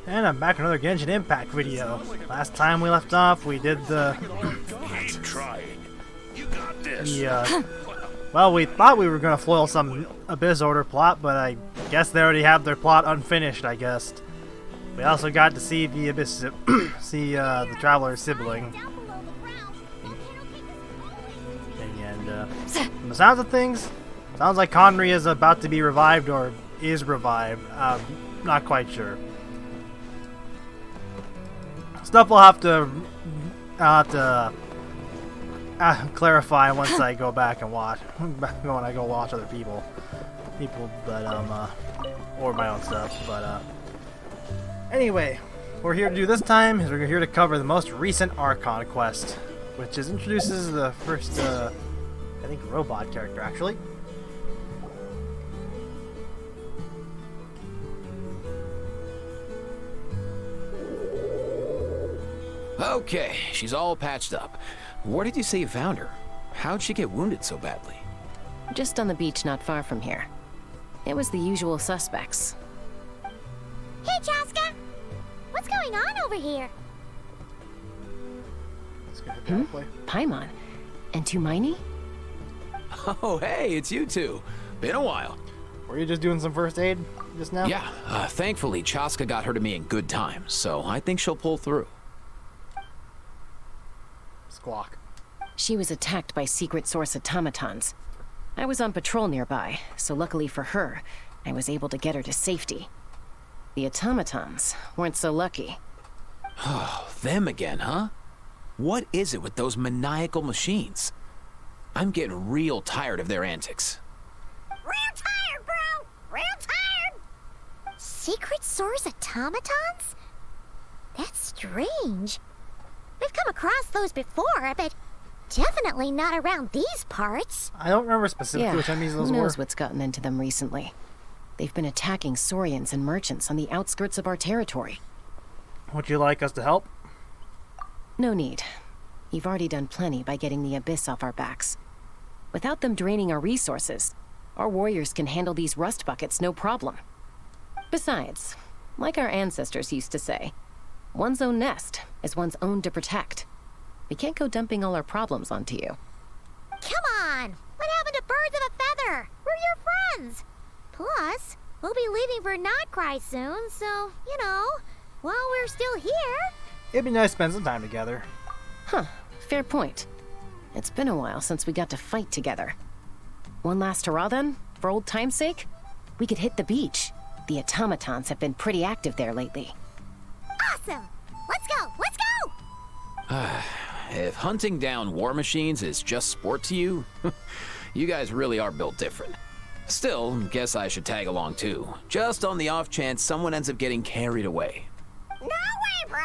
And I'm back with another Genshin Impact video. Last time we left off, we did the... Keep trying. You got this. well, we thought we were going to foil some Abyss Order plot, but I guess they already have their plot unfinished, I guess. We also got to see the Abyss... the Traveler's sibling. And, from the sounds of things, sounds like Conry is about to be revived, or is revived. Not quite sure. Stuff we'll have to clarify once I go back and watch. When I go watch other people, but or my own stuff. But anyway, what we're here to do this time is we're here to cover the most recent Archon quest, which introduces the first, I think, robot character actually. Okay, she's all patched up. Where did you say you found her? How'd she get wounded so badly? Just on the beach not far from here. It was the usual suspects. Hey, Chaska! What's going on over here? Paimon? And Tumaini? Oh, hey, it's you two. Been a while. Were you just doing some first aid just now? Yeah, thankfully Chaska got her to me in good time, so I think she'll pull through. Squawk. She was attacked by secret source automatons. I was on patrol nearby, so luckily for her, I was able to get her to safety. The automatons weren't so lucky. Oh, them again, huh? What is it with those maniacal machines? I'm getting real tired of their antics. Real tired, bro! Real tired! Secret source automatons? That's strange. We've come across those before, but definitely not around these parts. I don't remember specifically which enemies those who were. knows what's gotten into them recently. They've been attacking Saurians and merchants on the outskirts of our territory. Would you like us to help? No need. You've already done plenty by getting the Abyss off our backs. Without them draining our resources, our warriors can handle these rust buckets no problem. Besides, like our ancestors used to say, one's own nest is one's own to protect. We can't go dumping all our problems onto you. Come on! What happened to birds of a feather? We're your friends! Plus, we'll be leaving for Notcry soon, so, you know, while we're still here... It'd be nice to spend some time together. Huh, fair point. It's been a while since we got to fight together. One last hurrah then, for old time's sake? We could hit the beach. The automatons have been pretty active there lately. Awesome! Let's go! Let's go! If hunting down war machines is just sport to you, you guys really are built different. Still, guess I should tag along too, just on the off chance someone ends up getting carried away. No way, bro!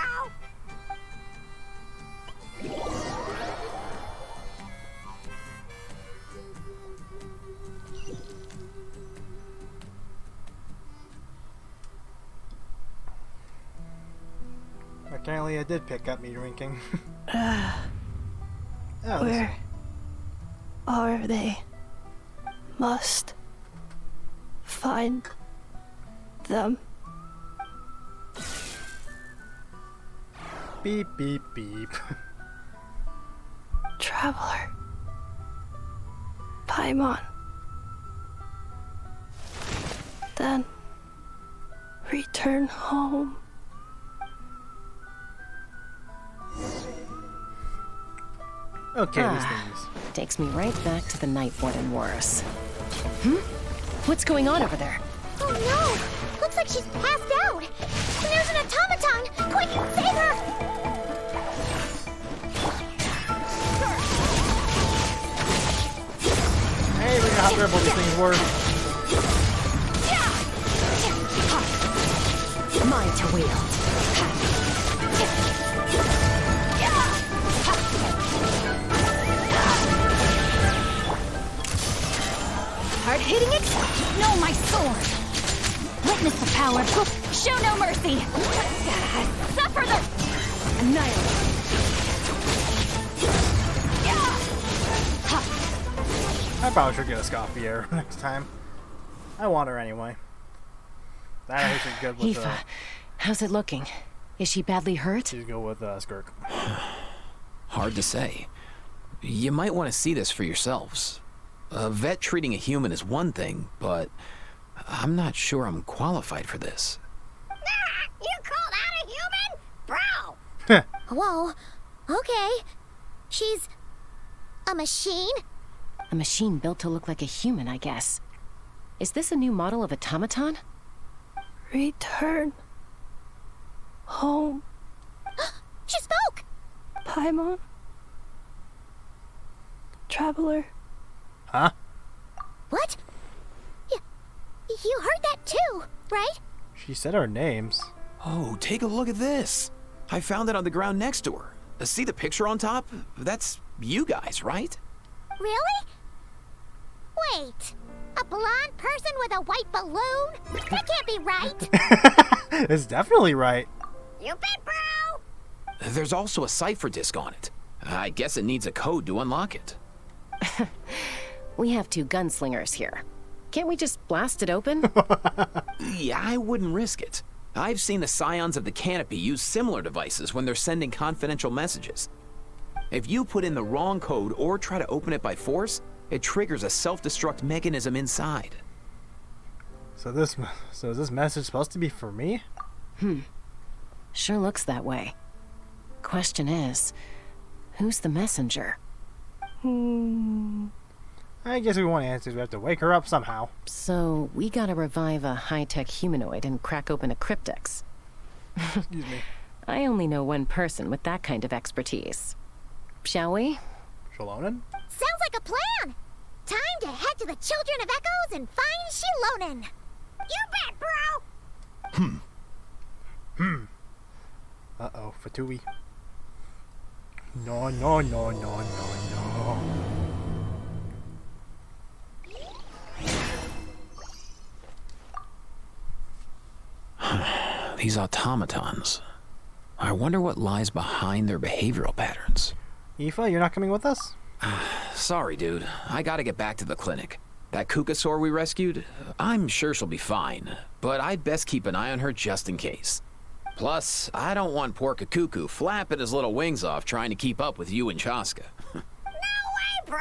Apparently I did pick up me drinking. Where are they? Must find them. Beep, beep, beep. Traveler. Paimon. Then return home. Okay, these things. Takes me right back to the Night Warden Wars. What's going on over there? Oh no! Looks like she's passed out! And there's an automaton! Quick, save her! Hey, we know how durable these things were. Mine to wield. Hard hitting it? No, my sword! Witness the power. Show no mercy! Suffer the... Annihilate. I probably should get a Scoffier next time. I want her anyway. That is good with Aoife, How's it looking? Is she badly hurt? You go with Skirk. Hard to say. You might want to see this for yourselves. A vet treating a human is one thing, but I'm not sure I'm qualified for this. You call that a human? Bro! Whoa, okay. She's a machine? A machine built to look like a human, I guess. Is this a new model of automaton? Return home, She spoke! Paimon. Traveler. Huh? What? You heard that too, right? She said our names. Oh, take a look at this. I found it on the ground next to her. See the picture on top? That's you guys, right? Really? Wait, a blonde person with a white balloon? That can't be right. It's definitely right. You bet, bro! There's also a cipher disk on it. I guess it needs a code to unlock it. We have 2 gunslingers here. Can't we just blast it open? Yeah, I wouldn't risk it. I've seen the Scions of the Canopy use similar devices when they're sending confidential messages. If you put in the wrong code or try to open it by force, it triggers a self-destruct mechanism inside. So is this message supposed to be for me? Sure looks that way. Question is, who's the messenger? I guess we want answers. We have to wake her up somehow. So, we gotta revive a high-tech humanoid and crack open a cryptex. Excuse me. I only know one person with that kind of expertise. Shall we? Shalonen? Sounds like a plan! Time to head to the Children of Echoes and find Shilonen! You bet, bro! Uh-oh, Fatui. No, no, no, no, no, no. These automatons. I wonder what lies behind their behavioral patterns. Aoife, you're not coming with us? Sorry, dude. I gotta get back to the clinic. That Kukasaur we rescued, I'm sure she'll be fine, but I'd best keep an eye on her just in case. Plus, I don't want poor Kakuku flapping his little wings off trying to keep up with you and Chaska. No way,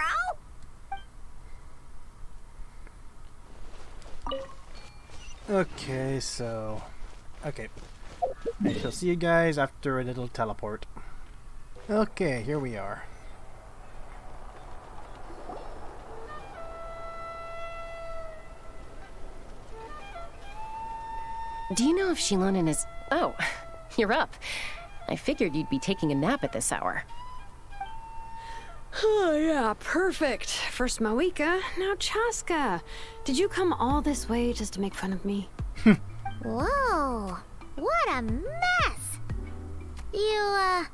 bro! Okay, so... Okay. I shall see you guys after a little teleport. Okay, here we are. Do you know if Shilonen is... Oh, you're up. I figured you'd be taking a nap at this hour. Oh, yeah, perfect. First Mawika, now Chaska. Did you come all this way just to make fun of me? Whoa, what a mess! You,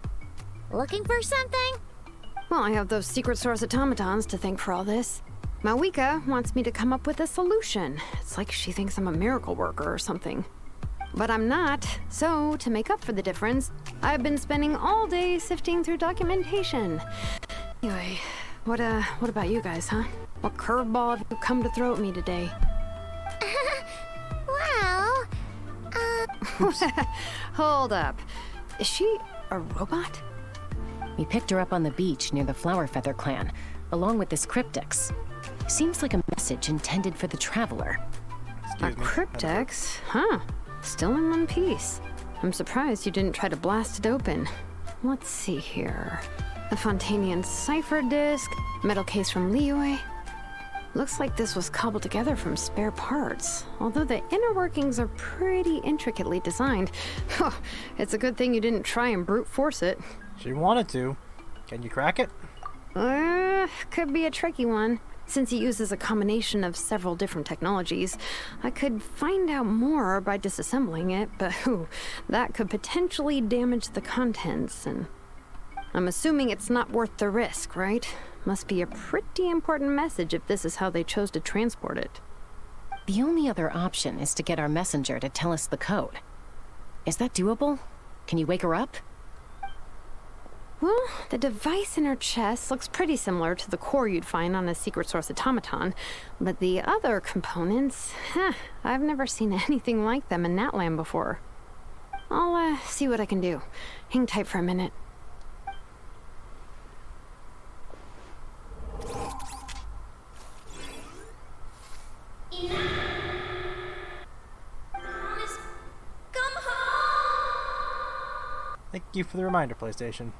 looking for something? Well, I have those secret source automatons to thank for all this. Mawika wants me to come up with a solution. It's like she thinks I'm a miracle worker or something. But I'm not, so to make up for the difference, I've been spending all day sifting through documentation. Anyway, what about you guys, huh? What curveball have you come to throw at me today? Well, Hold up. Is she a robot? We picked her up on the beach near the Flower Feather clan, along with this cryptex. Seems like a message intended for the traveler. Excuse me. Cryptex? Huh. Still in one piece. I'm surprised you didn't try to blast it open. Let's see here. A Fontanian cipher disk, metal case from Liyue. Looks like this was cobbled together from spare parts, although the inner workings are pretty intricately designed. It's a good thing you didn't try and brute force it. She wanted to. Can you crack it? Could be a tricky one. Since it uses a combination of several different technologies, I could find out more by disassembling it, but that could potentially damage the contents, and I'm assuming it's not worth the risk, right? Must be a pretty important message if this is how they chose to transport it. The only other option is to get our messenger to tell us the code. Is that doable? Can you wake her up? Well, the device in her chest looks pretty similar to the core you'd find on a secret source automaton, but the other components, I've never seen anything like them in Natlan before. I'll see what I can do. Hang tight for a minute. Thank you for the reminder, PlayStation.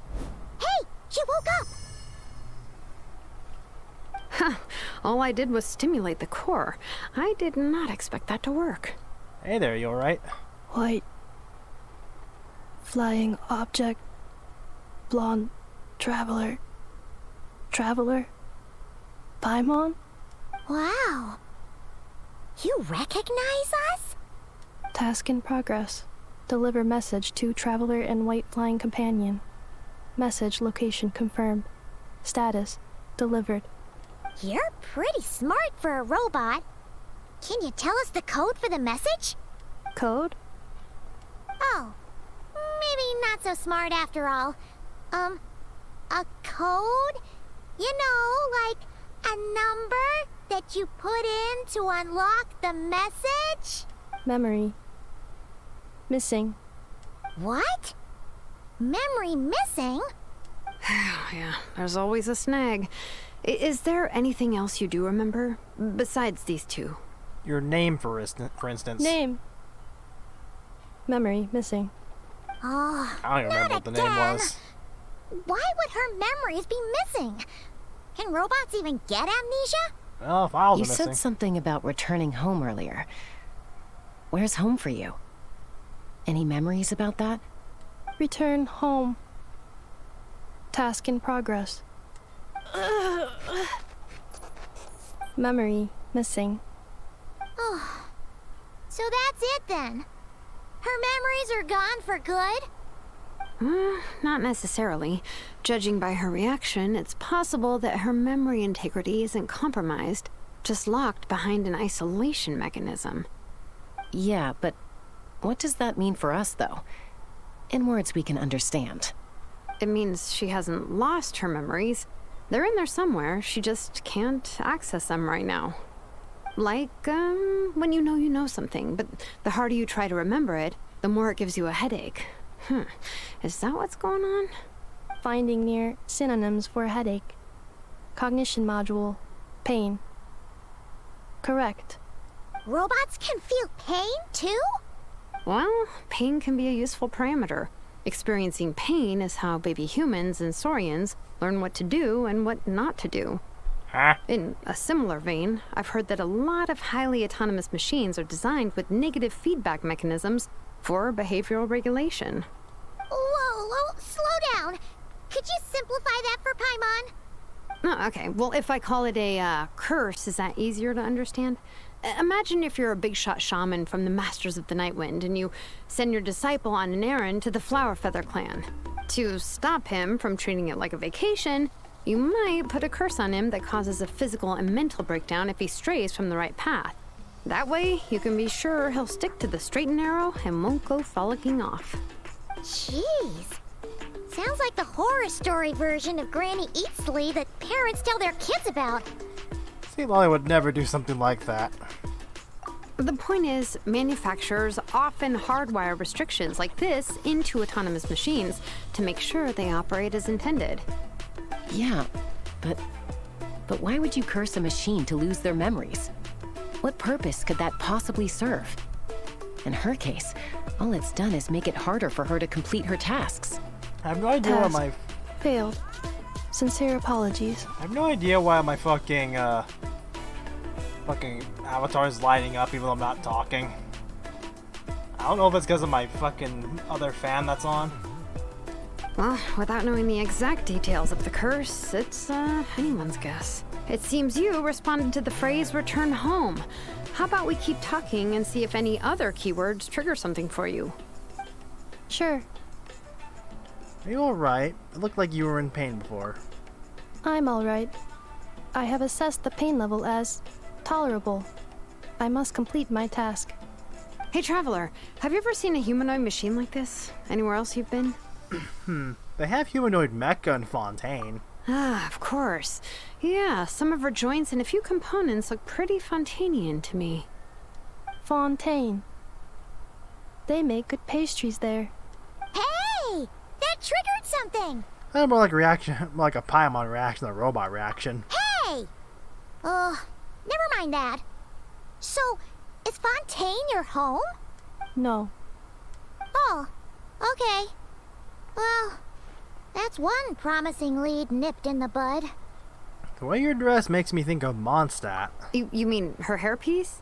Hey, she woke up. All I did was stimulate the core. I did not expect that to work. Hey there, you alright? White. Flying object. Blonde. Traveler. Traveler. Paimon? Wow. You recognize us? Task in progress. Deliver message to Traveler and White Flying Companion. Message location confirmed. Status delivered. You're pretty smart for a robot. Can you tell us the code for the message? Code? Oh, maybe not so smart after all. A code? You know, like a number that you put in to unlock the message? Memory. Missing. What? Memory missing? Yeah, there's always a snag. Is there anything else you do remember? Besides these two? Your name, for instance. Name. Memory missing. Oh, I don't even remember what the name again. was. Why would her memories be missing? Can robots even get amnesia? Well, files You are missing. said something about returning home earlier. Where's home for you? Any memories about that? Return home. Task in progress. Memory missing. Oh, so that's it then. Her memories are gone for good? Not necessarily. Judging by her reaction, it's possible that her memory integrity isn't compromised, just locked behind an isolation mechanism. Yeah, but what does that mean for us, though? In words we can understand. It means she hasn't lost her memories. They're in there somewhere, she just can't access them right now. Like, when you know something, but the harder you try to remember it, the more it gives you a headache. Is that what's going on? Finding near synonyms for headache. Cognition module. Pain. Correct. Robots can feel pain too? Well, pain can be a useful parameter. Experiencing pain is how baby humans and saurians learn what to do and what not to do. Huh? In a similar vein, I've heard that a lot of highly autonomous machines are designed with negative feedback mechanisms for behavioral regulation. Whoa, slow down. Could you simplify that for Paimon? Oh, okay. Well, if I call it a curse, is that easier to understand? Imagine if you're a big shot shaman from the Masters of the Nightwind and you send your disciple on an errand to the Flower Feather clan. To stop him from treating it like a vacation, you might put a curse on him that causes a physical and mental breakdown if he strays from the right path. That way, you can be sure he'll stick to the straight and narrow and won't go frolicking off. Jeez. Sounds like the horror story version of Granny Eatsley that parents tell their kids about. See, Lolly would never do something like that. The point is, manufacturers often hardwire restrictions like this into autonomous machines to make sure they operate as intended. Yeah, but why would you curse a machine to lose their memories? What purpose could that possibly serve? In her case, all it's done is make it harder for her to complete her tasks. I have no idea why Task. my... Failed. Sincere apologies. I have no idea why my fucking avatar is lighting up even though I'm not talking. I don't know if it's because of my fucking other fan that's on. Well, without knowing the exact details of the curse, it's anyone's guess. It seems you responded to the phrase return home. How about we keep talking and see if any other keywords trigger something for you? Sure. Are you alright? It looked like you were in pain before. I'm alright. I have assessed the pain level as tolerable. I must complete my task. Hey, Traveler, have you ever seen a humanoid machine like this? Anywhere else you've been? They have humanoid mecha in Fontaine. Ah, of course. Yeah, some of her joints and a few components look pretty Fontanian to me. Fontaine. They make good pastries there. Hey! That triggered something! More like a reaction, more like a Paimon reaction than a robot reaction. Hey! Never mind that. So, is Fontaine your home? No. Oh, okay. Well, that's one promising lead nipped in the bud. The way you're dressed makes me think of Mondstadt. You mean her hairpiece?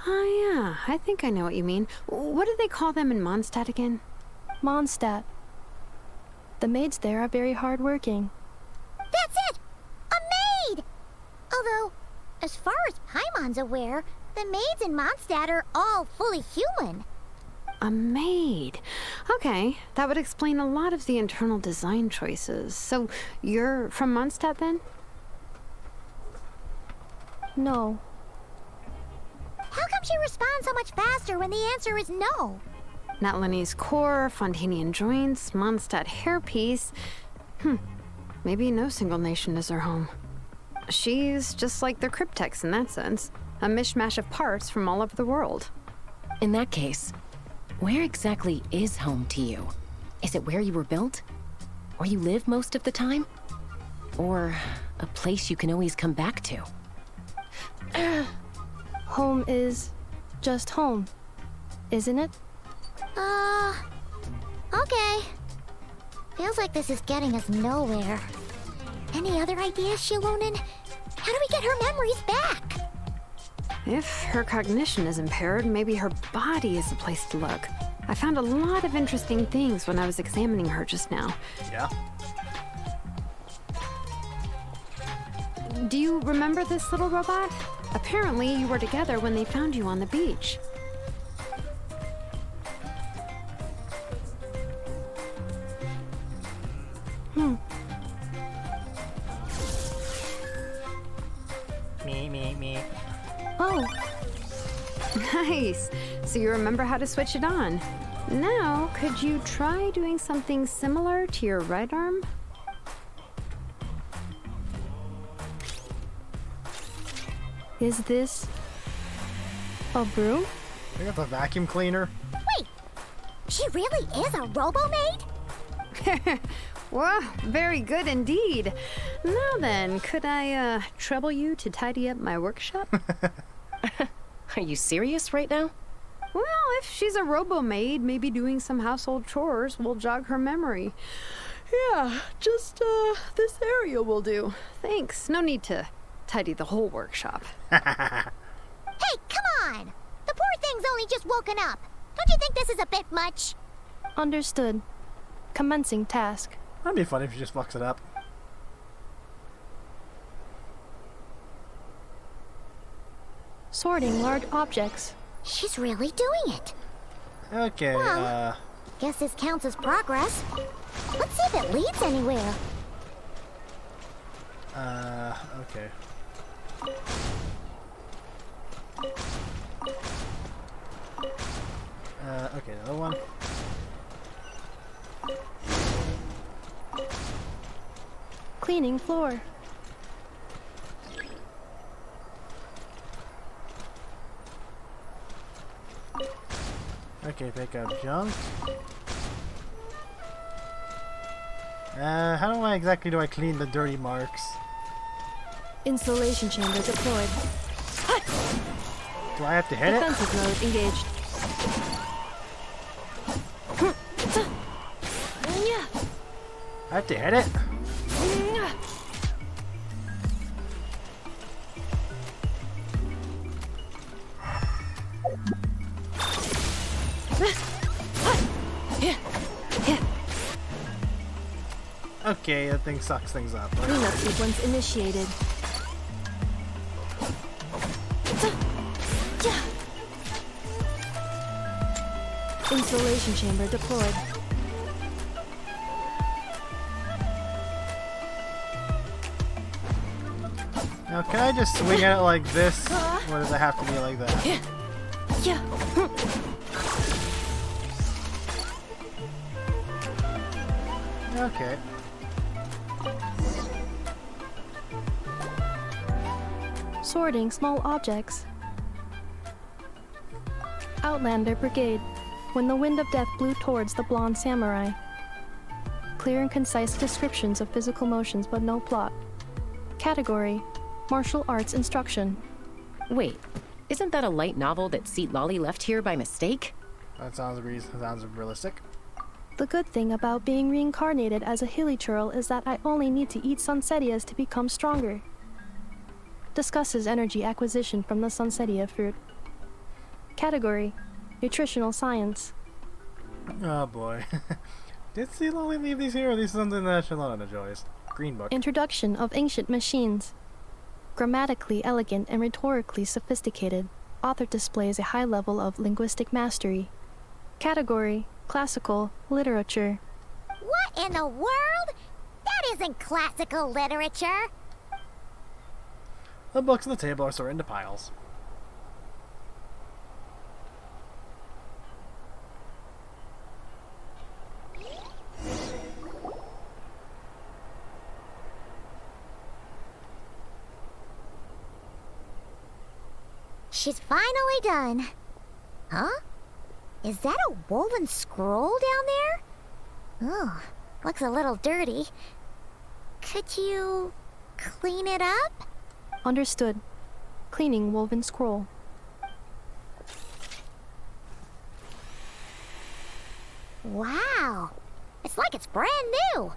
Oh, yeah, I think I know what you mean. What do they call them in Mondstadt again? Mondstadt. The maids there are very hardworking. That's it! A maid! Although, as far as Paimon's aware, the maids in Mondstadt are all fully human. A maid. Okay, that would explain a lot of the internal design choices. So, you're from Mondstadt then? No. How come she responds so much faster when the answer is no? Natlanese core, Fontanian joints, Mondstadt hairpiece. Maybe no single nation is her home. She's just like the Cryptex in that sense. A mishmash of parts from all over the world. In that case, where exactly is home to you? Is it where you were built? Where you live most of the time? Or a place you can always come back to? Home is just home, isn't it? Okay. Feels like this is getting us nowhere. Any other ideas, Shilonen? How do we get her memories back? If her cognition is impaired, maybe her body is the place to look. I found a lot of interesting things when I was examining her just now. Yeah. Do you remember this little robot? Apparently, you were together when they found you on the beach. Me. Oh, Nice. So you remember how to switch it on. Now, could you try doing something similar to your right arm? is this a broom? I got the vacuum cleaner. Wait! She really is a robo-maid? Well, very good indeed. Now then, could I trouble you to tidy up my workshop? Are you serious right now? Well, if she's a robo-maid, maybe doing some household chores will jog her memory. Yeah, just this area will do. Thanks. No need to tidy the whole workshop. Hey, come on! The poor thing's only just woken up. Don't you think this is a bit much? Understood. Commencing task. That'd be funny if you just fucks it up. Sorting large objects. She's really doing it. Okay, Well. Guess this counts as progress. Let's see if it leads anywhere. okay. Okay, another one. Cleaning floor. Okay, pick up junk. How do I clean the dirty marks? Installation chamber deployed. Do I have to hit it? Defensive mode engaged. I have to hit it? Okay, that thing sucks things up. Cleanup sequence initiated. Installation chamber deployed. Now, can I just swing at it like this? Or does it have to be like that? Yeah. Okay. Sorting small objects. Outlander Brigade. when the wind of death blew towards the blonde samurai. Clear and concise descriptions of physical motions, but no plot. Category: martial arts instruction. Wait, isn't that a light novel that Seat Lolly left here by mistake? That sounds realistic. The good thing about being reincarnated as a hilly churl is that I only need to eat sunsettias to become stronger. Discusses energy acquisition from the sunsettia fruit. Category: nutritional science. Oh boy. Did Sea Lolly leave these here, or these are something that Charlotte enjoys? Green book. Introduction of ancient machines. Grammatically elegant and rhetorically sophisticated, author displays a high level of linguistic mastery. Category: classical literature. What in the world? That isn't classical literature. The books on the table are sorted into piles. She's finally done. Huh? Is that a woven scroll down there? Ugh, looks a little dirty. Could you clean it up? Understood. Cleaning woven scroll. Wow, it's like it's brand new.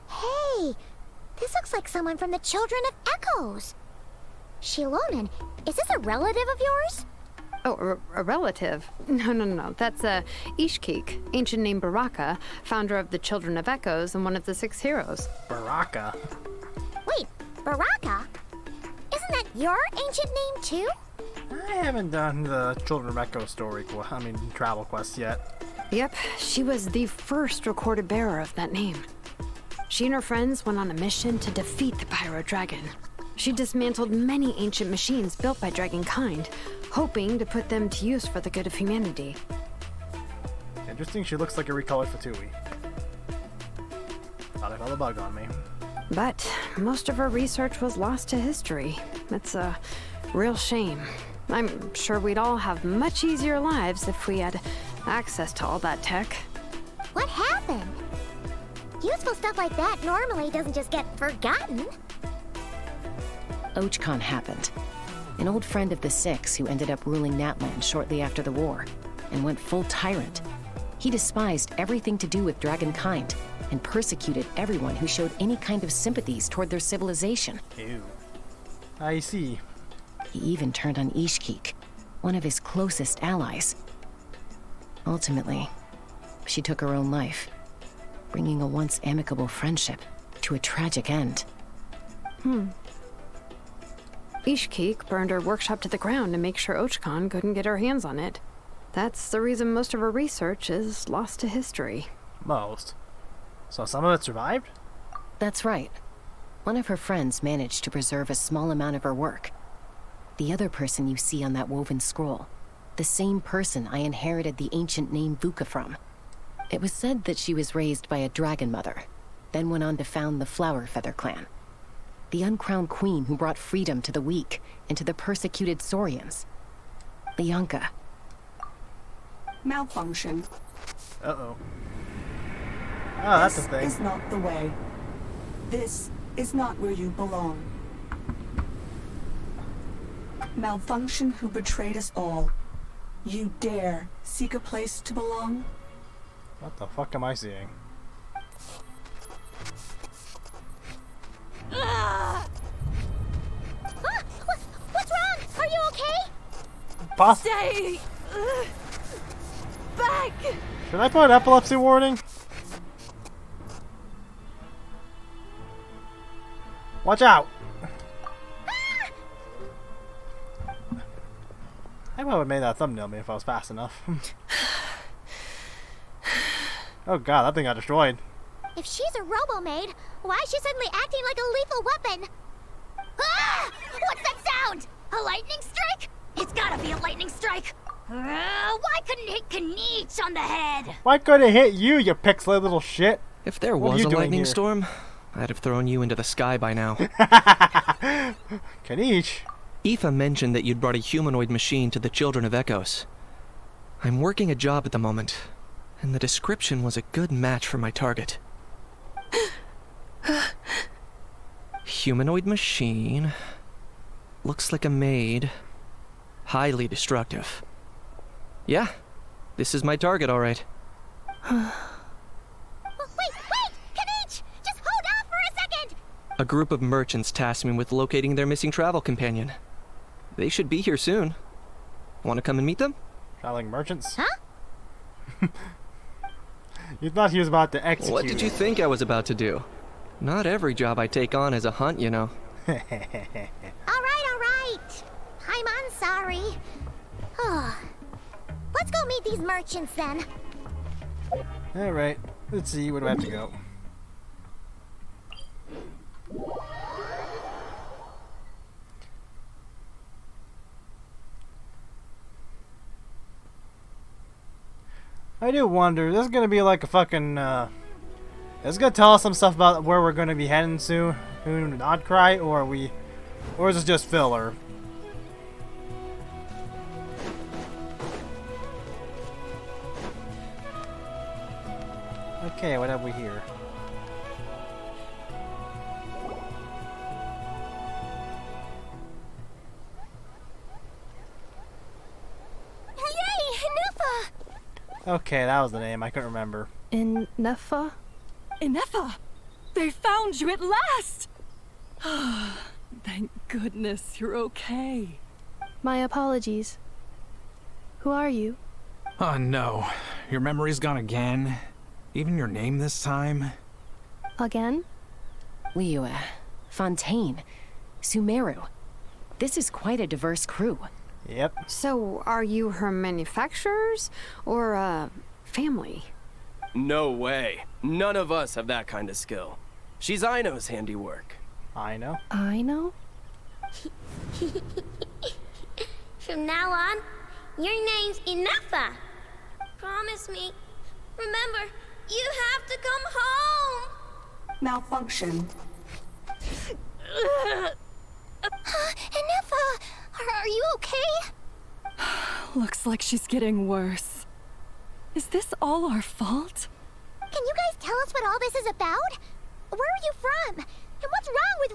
Hey, this looks like someone from the Children of Echoes. Shilonen, is this a relative of yours? Oh, a relative? No. That's Ishkik, ancient name Baraka, founder of the Children of Echoes and one of the 6 heroes. Baraka. Wait, Baraka? Isn't that your ancient name too? I haven't done the Children of Echo travel quest yet. Yep, she was the first recorded bearer of that name. She and her friends went on a mission to defeat the Pyro Dragon. She dismantled many ancient machines built by Dragonkind, hoping to put them to use for the good of humanity. Interesting, she looks like a recolored Fatui. Thought I felt a bug on me. But most of her research was lost to history. It's a real shame. I'm sure we'd all have much easier lives if we had access to all that tech. What happened? Useful stuff like that normally doesn't just get forgotten. Ochkon happened. An old friend of the 6 who ended up ruling Natlan shortly after the war, and went full tyrant. He despised everything to do with Dragonkind, and persecuted everyone who showed any kind of sympathies toward their civilization. Ew. I see. He even turned on Ishkik, one of his closest allies. Ultimately, she took her own life, bringing a once amicable friendship to a tragic end. Ishkik burned her workshop to the ground to make sure Ochkon couldn't get her hands on it. That's the reason most of her research is lost to history. Most. So some of it survived? That's right. One of her friends managed to preserve a small amount of her work. The other person you see on that woven scroll, the same person I inherited the ancient name Vuka from. It was said that she was raised by a dragon mother, then went on to found the Flower Feather clan. The uncrowned queen who brought freedom to the weak and to the persecuted Saurians. Lianka. Malfunction. Uh-oh. Oh, that's a thing. This is not the way. This is not where you belong. Malfunction who betrayed us all. You dare seek a place to belong? What the fuck am I seeing? What's wrong? Are you okay? Stay back! Should I put an epilepsy warning? Watch out! I would have made that thumbnail me if I was fast enough. Oh god, that thing got destroyed. If she's a robo-maid, why is she suddenly acting like a lethal weapon? Ah! What's that sound? A lightning strike? It's gotta be a lightning strike. Why couldn't it hit Kanich on the head? Why couldn't it hit you, you pixelated little shit? If there What are was you a doing lightning here? storm, I'd have thrown you into the sky by now. Kanich? Aoife mentioned that you'd brought a humanoid machine to the Children of Echoes. I'm working a job at the moment, and the description was a good match for my target. Humanoid machine. Looks like a maid. Highly destructive. Yeah, this is my target, all right. Wait! Kanich! Just hold off for a second! A group of merchants tasked me with locating their missing travel companion. They should be here soon. Want to come and meet them? Traveling merchants? Huh? You thought he was about to execute. What did you think I was about to do? Not every job I take on is a hunt, you know. All right. I'm sorry. Let's go meet these merchants then. Alright, let's see, where do I have to go? I do wonder, this is gonna be like a fucking, it's gonna tell us some stuff about where we're gonna be heading soon, Nod Cry, or is this just filler? Okay, what have we here? Yay! Nufa! Okay, that was the name, I couldn't remember. In Nefa? Inefa! They found you at last! Thank goodness you're okay. My apologies. Who are you? Oh no, your memory's gone again? Even your name this time? Again? Liyue, Fontaine, Sumeru. This is quite a diverse crew. Yep. So, are you her manufacturers or family? No way. None of us have that kind of skill. She's Aino's handiwork. I know. I know? From now on, your name's Inefa. Promise me. Remember, you have to come home. Malfunction. Inefa, are you okay? Looks like she's getting worse. Is this all our fault? Can you guys tell us what all this is about? Where are you from? And what's wrong with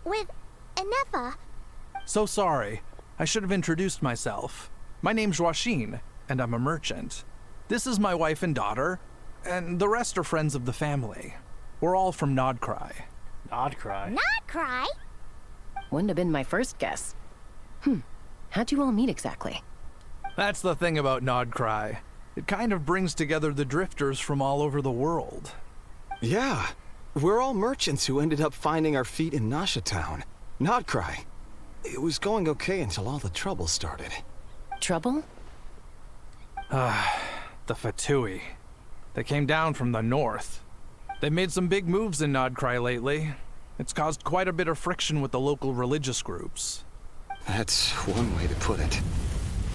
with Inefa? So sorry. I should have introduced myself. My name's Joachine, and I'm a merchant. This is my wife and daughter, and the rest are friends of the family. We're all from Nodcry. Nodcry? Not cry. Wouldn't have been my first guess. How'd you all meet exactly? That's the thing about Nodcry. It kind of brings together the drifters from all over the world. Yeah, we're all merchants who ended up finding our feet in Nasha Town. Nodcry. It was going okay until all the trouble started. Trouble? The Fatui. They came down from the north. They made some big moves in Nodcry lately. It's caused quite a bit of friction with the local religious groups. That's one way to put it.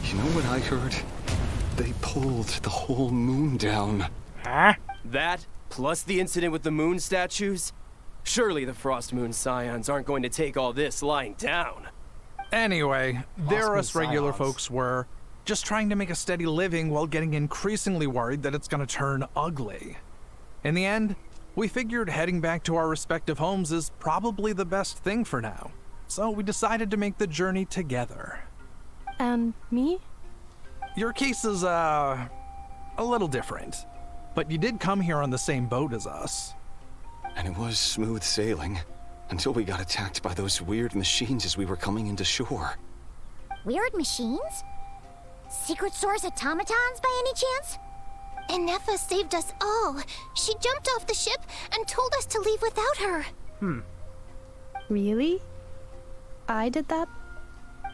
You know what I heard? They pulled the whole moon down. Huh? That, plus the incident with the moon statues? Surely the Frost Moon Scions aren't going to take all this lying down. Anyway, there Moon us regular Scions. folks were just trying to make a steady living while getting increasingly worried that it's gonna turn ugly. In the end, we figured heading back to our respective homes is probably the best thing for now. So we decided to make the journey together. And me? Your case is, a little different. But you did come here on the same boat as us. And it was smooth sailing, until we got attacked by those weird machines as we were coming into shore. Weird machines? Secret Source automatons by any chance? Inefa saved us all. She jumped off the ship and told us to leave without her. Really? I did that?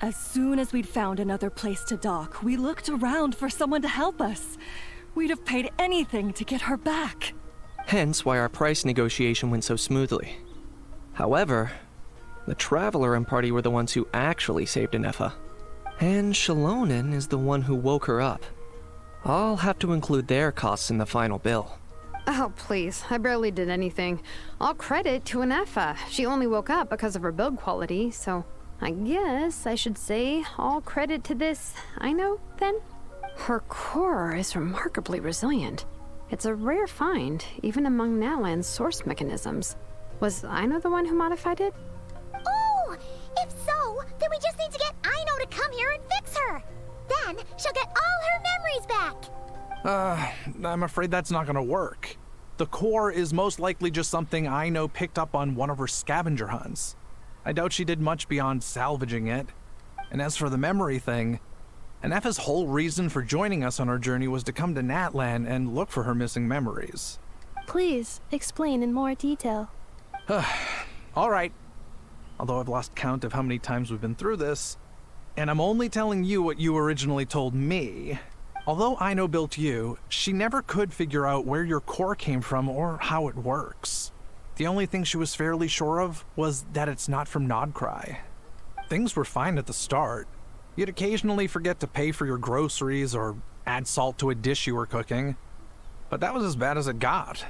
As soon as we'd found another place to dock, we looked around for someone to help us. We'd have paid anything to get her back. Hence why our price negotiation went so smoothly. However, the Traveler and party were the ones who actually saved Inefa. And Shalonen is the one who woke her up. I'll have to include their costs in the final bill. Oh, please. I barely did anything. All credit to Inefa. She only woke up because of her build quality, so I guess I should say all credit to this Aino, then? Her core is remarkably resilient. It's a rare find, even among Natlan's source mechanisms. Was Aino the one who modified it? Oh! If so, then we just need to get Aino to come here and fix her. Then she'll get all her memories back. I'm afraid that's not gonna work. The core is most likely just something Aino picked up on one of her scavenger hunts. I doubt she did much beyond salvaging it. And as for the memory thing, Anefa's whole reason for joining us on our journey was to come to Natlan and look for her missing memories. Please, explain in more detail. All right. Although I've lost count of how many times we've been through this, and I'm only telling you what you originally told me. Although Aino built you, she never could figure out where your core came from or how it works. The only thing she was fairly sure of was that it's not from Nodcry. Things were fine at the start. You'd occasionally forget to pay for your groceries or add salt to a dish you were cooking. But that was as bad as it got.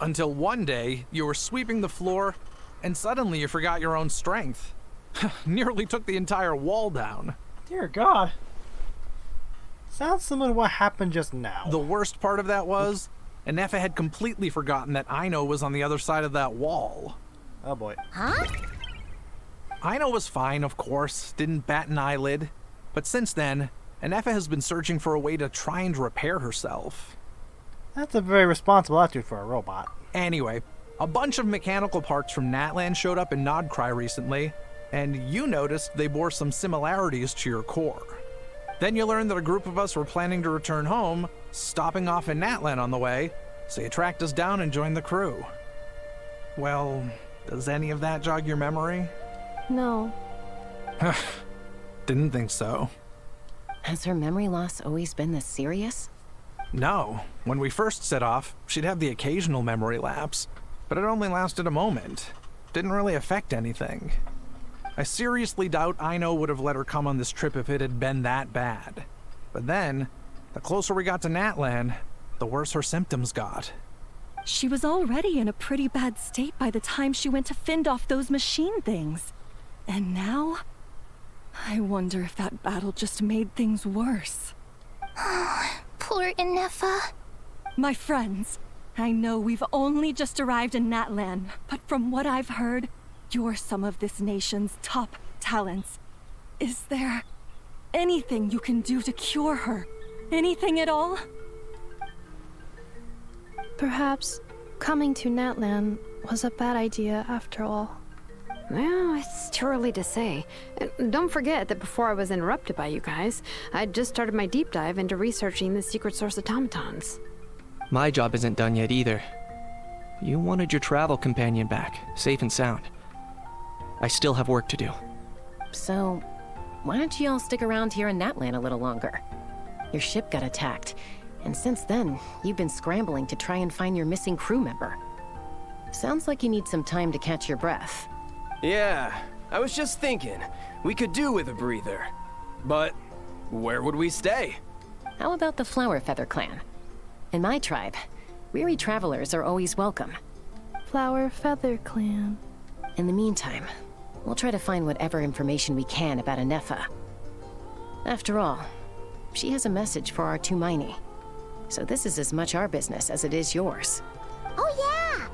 Until one day, you were sweeping the floor, and suddenly you forgot your own strength. Nearly took the entire wall down. Dear God. Sounds similar to what happened just now. The worst part of that was, Anefa had completely forgotten that Aino was on the other side of that wall. Oh boy. Huh? Aino was fine, of course, didn't bat an eyelid. But since then, Anefa has been searching for a way to try and repair herself. That's a very responsible attitude for a robot. Anyway, a bunch of mechanical parts from Natlan showed up in Nodcry recently, and you noticed they bore some similarities to your core. Then you learned that a group of us were planning to return home, stopping off in Natlan on the way, so you tracked us down and joined the crew. Well, does any of that jog your memory? No. Didn't think so. Has her memory loss always been this serious? No. When we first set off, she'd have the occasional memory lapse, but it only lasted a moment. Didn't really affect anything. I seriously doubt Aino would have let her come on this trip if it had been that bad. But then, the closer we got to Natlan, the worse her symptoms got. She was already in a pretty bad state by the time she went to fend off those machine things. And now, I wonder if that battle just made things worse. Poor Anefa. My friends, I know we've only just arrived in Natlan, but from what I've heard, you're some of this nation's top talents. Is there anything you can do to cure her? Anything at all? Perhaps coming to Natlan was a bad idea after all. Well, it's too early to say. Don't forget that before I was interrupted by you guys, I'd just started my deep dive into researching the secret source automatons. My job isn't done yet either. You wanted your travel companion back, safe and sound. I still have work to do. So, why don't you all stick around here in Natlan a little longer? Your ship got attacked, and since then, you've been scrambling to try and find your missing crew member. Sounds like you need some time to catch your breath. Yeah, I was just thinking, we could do with a breather. But where would we stay? How about the Flower Feather Clan? In my tribe, weary travelers are always welcome. Flower Feather Clan. In the meantime, we'll try to find whatever information we can about Anefa. After all, she has a message for our Tumaini. So this is as much our business as it is yours. Oh yeah!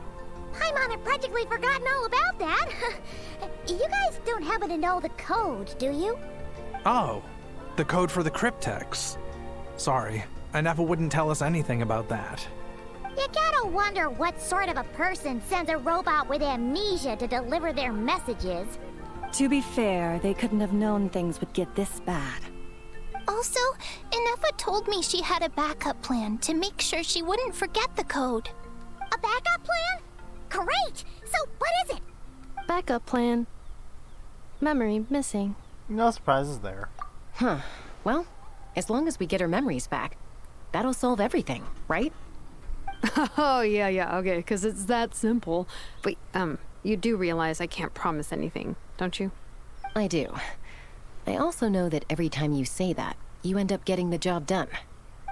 Paimon had practically forgotten all about that. You guys don't happen to know the code, do you? Oh, the code for the cryptex. Sorry, Anefa wouldn't tell us anything about that. You gotta wonder what sort of a person sends a robot with amnesia to deliver their messages. To be fair, they couldn't have known things would get this bad. Also, Anefa told me she had a backup plan to make sure she wouldn't forget the code. A backup plan? Great! So what is it? Backup plan. Memory missing. No surprises there. Huh. Well, as long as we get her memories back, that'll solve everything, right? Oh, yeah, okay, because it's that simple. But, you do realize I can't promise anything, don't you? I do. I also know that every time you say that, you end up getting the job done.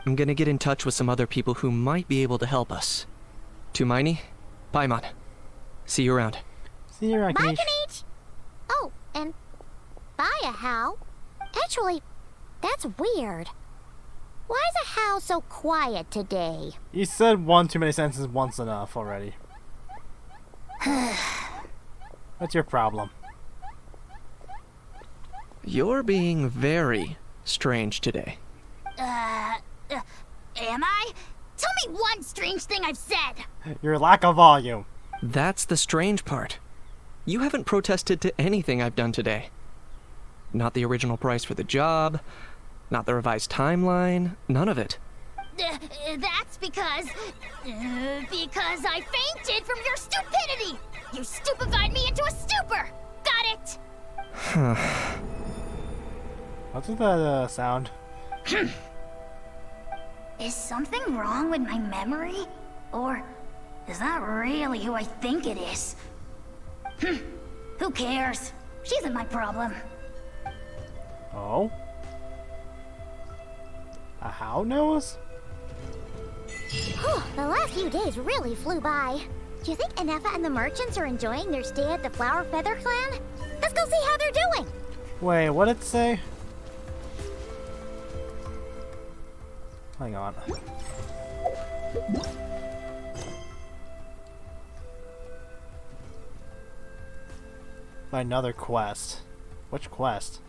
I'm gonna get in touch with some other people who might be able to help us. Tumaini, Paimon. See you around. See you around, Bye, Kanish. Kanish! Oh, and buy a How. Actually, that's weird. Why is a How so quiet today? You said one too many sentences once enough already. What's your problem? You're being very strange today. Am I? Tell me one strange thing I've said. Your lack of volume. That's the strange part. You haven't protested to anything I've done today. Not the original price for the job, not the revised timeline, none of it. That's because I fainted from your stupidity. You stupefied me into a stupor. Got it? What's with that sound? Is something wrong with my memory? Or is that really who I think it is? Who cares? She isn't my problem. Oh? A How knows? The last few days really flew by. Do you think Anefa and the merchants are enjoying their stay at the Flower Feather Clan? Let's go see how they're doing. Wait, what did it say? Hang on. Another quest. Which quest?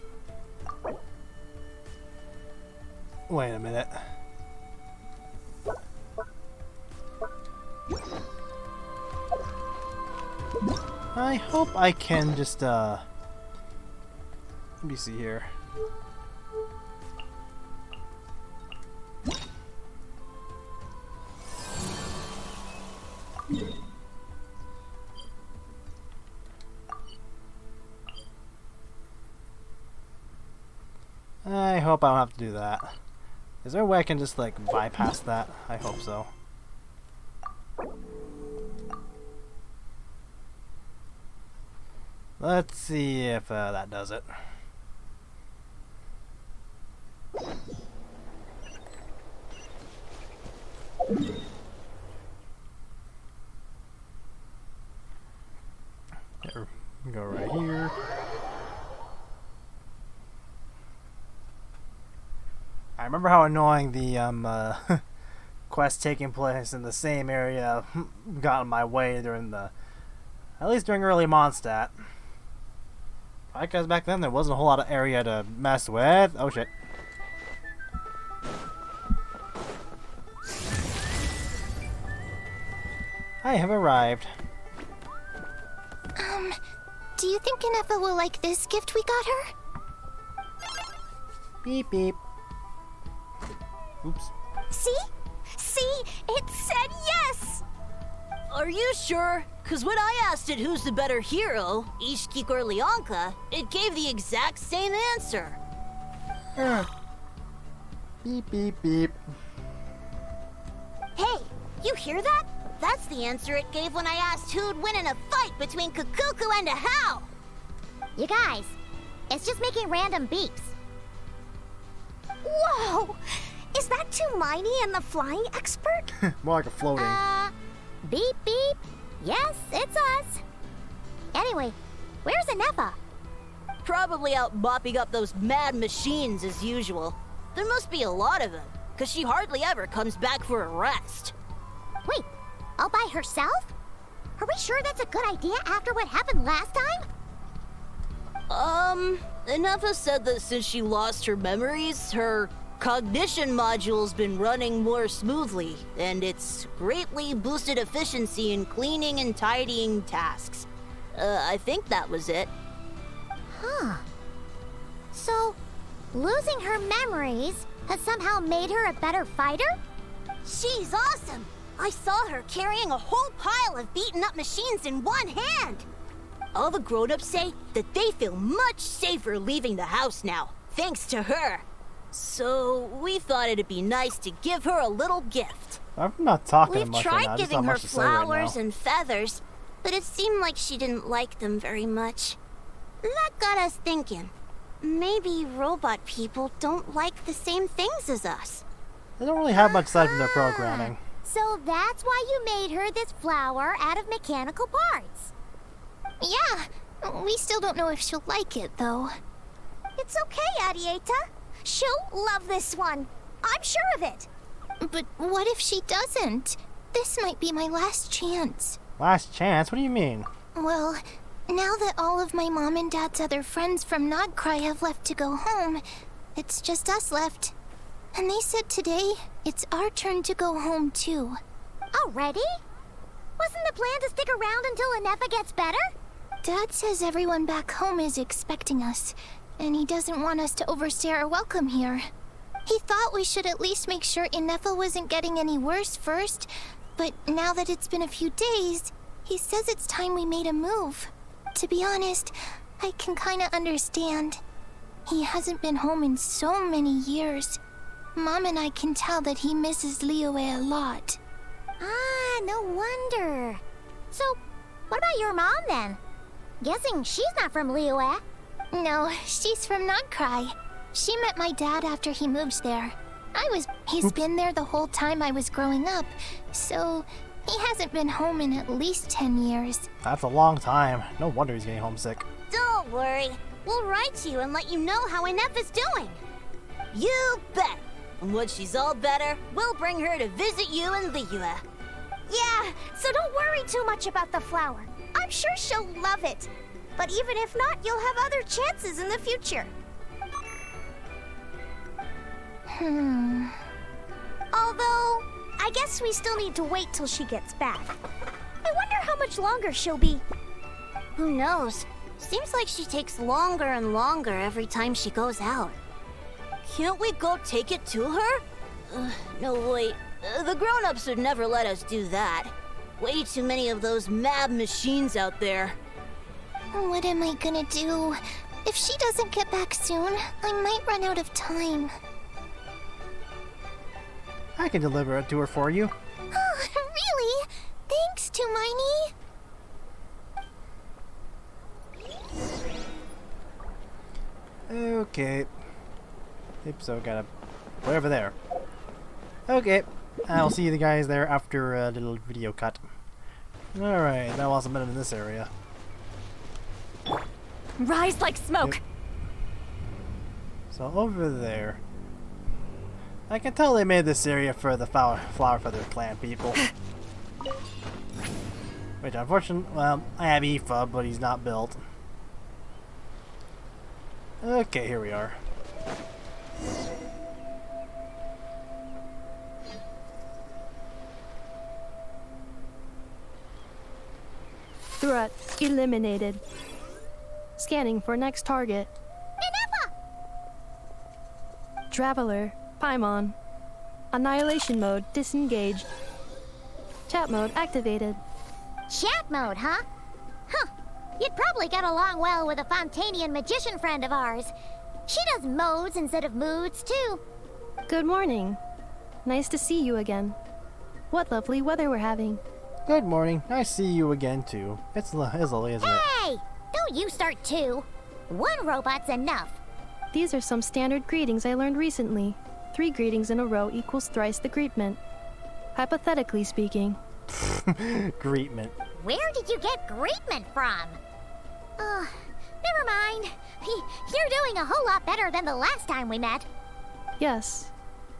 Wait a minute. I hope I can just, let me see here. I hope I don't have to do that. Is there a way I can just, like, bypass that? I hope so. Let's see if that does it. There, go right here. I remember how annoying the quest taking place in the same area got in my way during the, at least during early Mondstadt. Right, guys, back then there wasn't a whole lot of area to mess with. Oh shit. I have arrived. Do you think Anefa will like this gift we got her? Beep beep. Oops. See? See? It said yes! Are you sure? Cause when I asked it who's the better hero, Ishkik or Leonka, it gave the exact same answer. Beep beep beep. Hey, you hear that? That's the answer it gave when I asked who'd win in a fight between Kukuku and a How. You guys, it's just making random beeps. Whoa! Is that Tumaini and the flying expert? More like a floating. Beep beep. Yes, it's us. Anyway, where's Anefa? Probably out mopping up those mad machines as usual. There must be a lot of them, cause she hardly ever comes back for a rest. Wait, all by herself? Are we sure that's a good idea after what happened last time? Anefa said that since she lost her memories, her cognition module's been running more smoothly, and it's greatly boosted efficiency in cleaning and tidying tasks. I think that was it. Huh. So, losing her memories has somehow made her a better fighter? She's awesome! I saw her carrying a whole pile of beaten up machines in one hand! All the grown-ups say that they feel much safer leaving the house now, thanks to her. So, we thought it'd be nice to give her a little gift. I'm not talking We've much tried right now. giving her flowers right and feathers, but it seemed like she didn't like them very much. That got us thinking. Maybe robot people don't like the same things as us. They don't really have much aside from their programming. So that's why you made her this flower out of mechanical parts. Yeah, we still don't know if she'll like it, though. It's okay, Arieta. She'll love this one. I'm sure of it. But what if she doesn't? This might be my last chance. Last chance? What do you mean? Well, now that all of my mom and dad's other friends from Nodcry have left to go home, it's just us left. And they said today, it's our turn to go home too. Already? Wasn't the plan to stick around until Inefa gets better? Dad says everyone back home is expecting us, and he doesn't want us to overstay our welcome here. He thought we should at least make sure Inefa wasn't getting any worse first, but now that it's been a few days, he says it's time we made a move. To be honest, I can kinda understand. He hasn't been home in so many years. Mom and I can tell that he misses Liyue a lot. Ah, no wonder. So, what about your mom then? Guessing she's not from Liyue. No, she's from Nodcry. She met my dad after he moved there. He's been there the whole time I was growing up, so he hasn't been home in at least 10 years. That's a long time. No wonder he's getting homesick. Don't worry. We'll write to you and let you know how Inefa's doing. You bet. And when she's all better, we'll bring her to visit you in Liyue. Yeah, so don't worry too much about the flower. I'm sure she'll love it. But even if not, you'll have other chances in the future. Although, I guess we still need to wait till she gets back. I wonder how much longer she'll be. Who knows? Seems like she takes longer and longer every time she goes out. Can't we go take it to her? No, wait. The grown-ups would never let us do that. Way too many of those mad machines out there. What am I gonna do? If she doesn't get back soon, I might run out of time. I can deliver it to her for you. Oh, really? Thanks, Tumaini. Okay. Yep, so gotta... way over there. Okay. I'll see you guys there after a little video cut. Alright, now also been in this area. Rise like smoke! Yep. So over there. I can tell they made this area for the flower feather clan people. Which unfortunately, well, I have Aoife, but he's not built. Okay, here we are. Threat eliminated. Scanning for next target. Inefa! Traveler, Paimon. Annihilation mode disengaged. Chat mode activated. Chat mode, huh? Huh. You'd probably get along well with a Fontanian magician friend of ours. She does modes instead of moods, too. Good morning. Nice to see you again. What lovely weather we're having. Good morning. Nice to see you again, too. It's lovely, isn't it? Hey! Don't you start two. One robot's enough. These are some standard greetings I learned recently. 3 greetings in a row equals thrice the greetment. Hypothetically speaking. Greetment. Where did you get greetment from? Never mind. You're doing a whole lot better than the last time we met. Yes.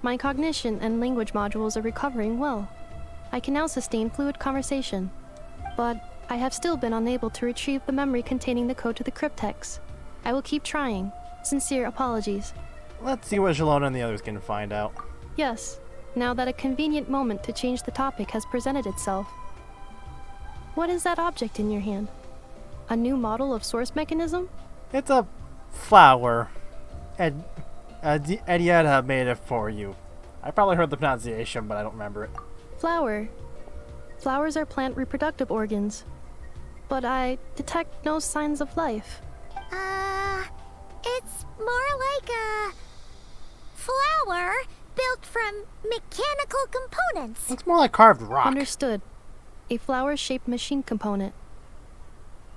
My cognition and language modules are recovering well. I can now sustain fluid conversation. But I have still been unable to retrieve the memory containing the code to the cryptex. I will keep trying. Sincere apologies. Let's see what Shalona and the others can find out. Yes, now that a convenient moment to change the topic has presented itself. What is that object in your hand? A new model of source mechanism? It's a flower. Edietta made it for you. I probably heard the pronunciation, but I don't remember it. Flower. Flowers are plant reproductive organs. But I detect no signs of life. It's more like a flower built from mechanical components. It's more like carved rock. Understood. A flower-shaped machine component.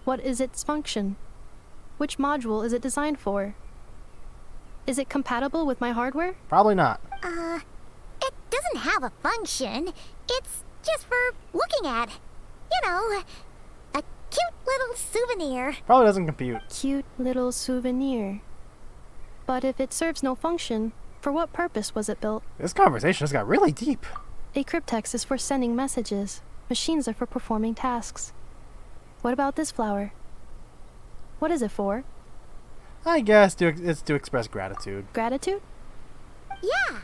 What is its function? Which module is it designed for? Is it compatible with my hardware? Probably not. It doesn't have a function. It's just for looking at. You know, a cute little souvenir. Probably doesn't compute. Cute little souvenir. But if it serves no function, for what purpose was it built? This conversation just got really deep. A cryptex is for sending messages. Machines are for performing tasks. What about this flower? What is it for? I guess it's to express gratitude. Gratitude? Yeah.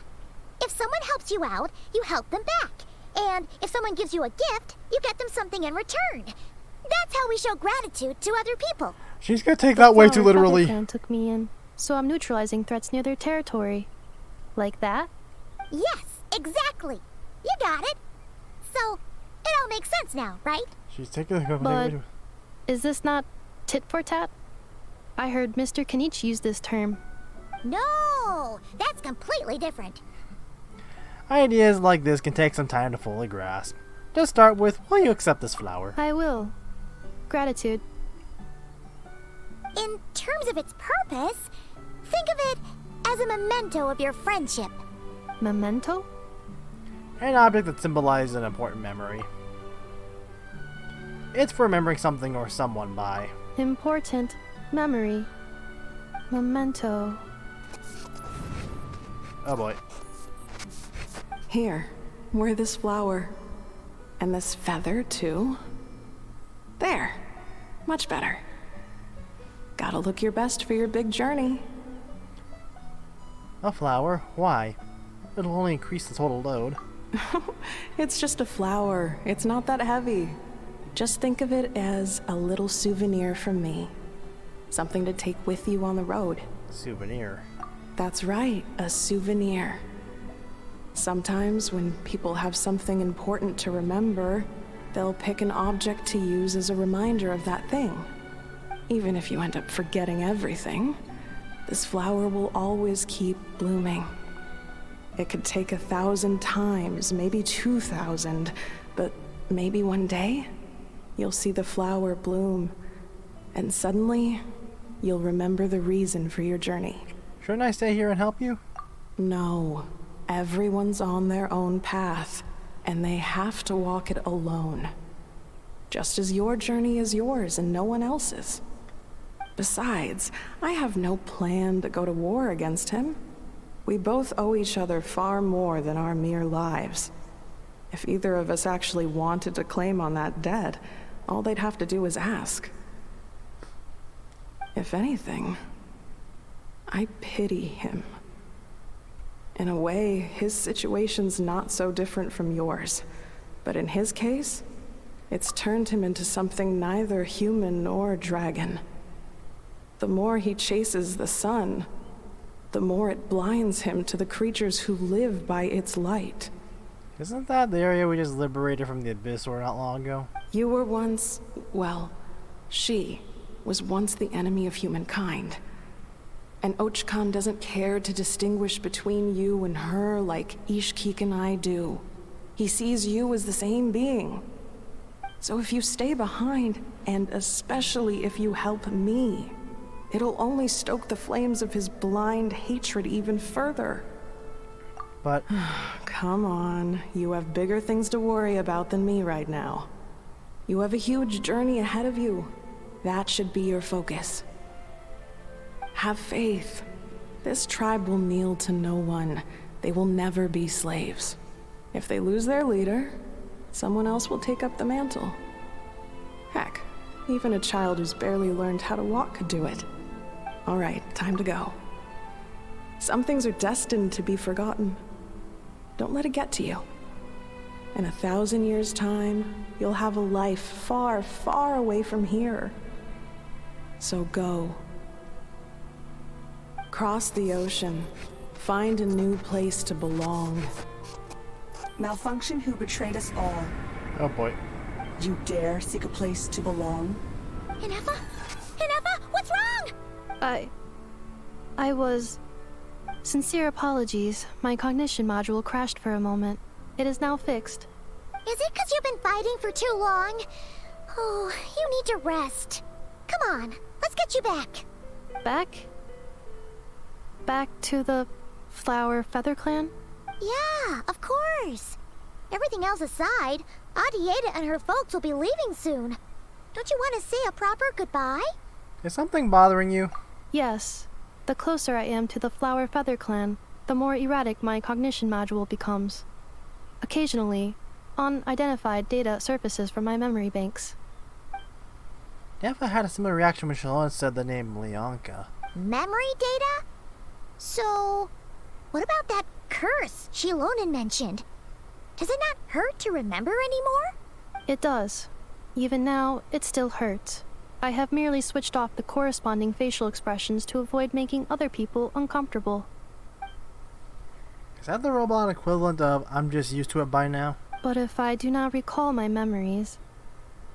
If someone helps you out, you help them back. And if someone gives you a gift, you get them something in return. That's how we show gratitude to other people. She's gonna take that way too literally. The took me in, so I'm neutralizing threats near their territory. Like that? Yes, exactly. You got it. So, it all makes sense now, right? She's taking the But is this not tit for tat? I heard Mr. Kenichi use this term. No, that's completely different. Ideas like this can take some time to fully grasp. Just start with, will you accept this flower? I will. Gratitude. In terms of its purpose, think of it as a memento of your friendship. Memento? An object that symbolizes an important memory. It's for remembering something or someone by. Important memory. Memento. Oh boy. Here, wear this flower. And this feather, too. There. Much better. Gotta look your best for your big journey. A flower? Why? It'll only increase the total load. It's just a flower. It's not that heavy. Just think of it as a little souvenir from me. Something to take with you on the road. Souvenir? That's right, a souvenir. Sometimes when people have something important to remember, they'll pick an object to use as a reminder of that thing. Even if you end up forgetting everything, this flower will always keep blooming. It could take 1,000 times, maybe 2,000, but maybe one day, you'll see the flower bloom, and suddenly, you'll remember the reason for your journey. Shouldn't I stay here and help you? No. Everyone's on their own path, and they have to walk it alone. Just as your journey is yours and no one else's. Besides, I have no plan to go to war against him. We both owe each other far more than our mere lives. If either of us actually wanted to claim on that debt, all they'd have to do is ask. If anything, I pity him. In a way, his situation's not so different from yours. But in his case, it's turned him into something neither human nor dragon. The more he chases the sun, the more it blinds him to the creatures who live by its light. Isn't that the area we just liberated from the Abyss or not long ago? You were once, well, she was once the enemy of humankind. And Ochkan doesn't care to distinguish between you and her like Ishkik and I do. He sees you as the same being. So if you stay behind, and especially if you help me, it'll only stoke the flames of his blind hatred even further. But... Come on, you have bigger things to worry about than me right now. You have a huge journey ahead of you. That should be your focus. Have faith. This tribe will kneel to no one. They will never be slaves. If they lose their leader, someone else will take up the mantle. Heck, even a child who's barely learned how to walk could do it. All right, time to go. Some things are destined to be forgotten. Don't let it get to you. In 1,000 years' time, you'll have a life far, far away from here. So go. Cross the ocean. Find a new place to belong. Malfunction who betrayed us all. Oh boy. You dare seek a place to belong? Inefa? Inefa, what's wrong? I was... Sincere apologies. My cognition module crashed for a moment. It is now fixed. Is it because you've been fighting for too long? Oh, you need to rest. Come on, let's get you back. Back? Back to the Flower Feather Clan? Yeah, of course. Everything else aside, Adieta and her folks will be leaving soon. Don't you want to say a proper goodbye? Is something bothering you? Yes. The closer I am to the Flower Feather clan, the more erratic my cognition module becomes. Occasionally, unidentified data surfaces from my memory banks. Never had a similar reaction when Shalon said the name Leonka. Memory data? So, what about that curse Shilonen mentioned? Does it not hurt to remember anymore? It does. Even now, it still hurts. I have merely switched off the corresponding facial expressions to avoid making other people uncomfortable. Is that the robot equivalent of I'm just used to it by now? But if I do not recall my memories,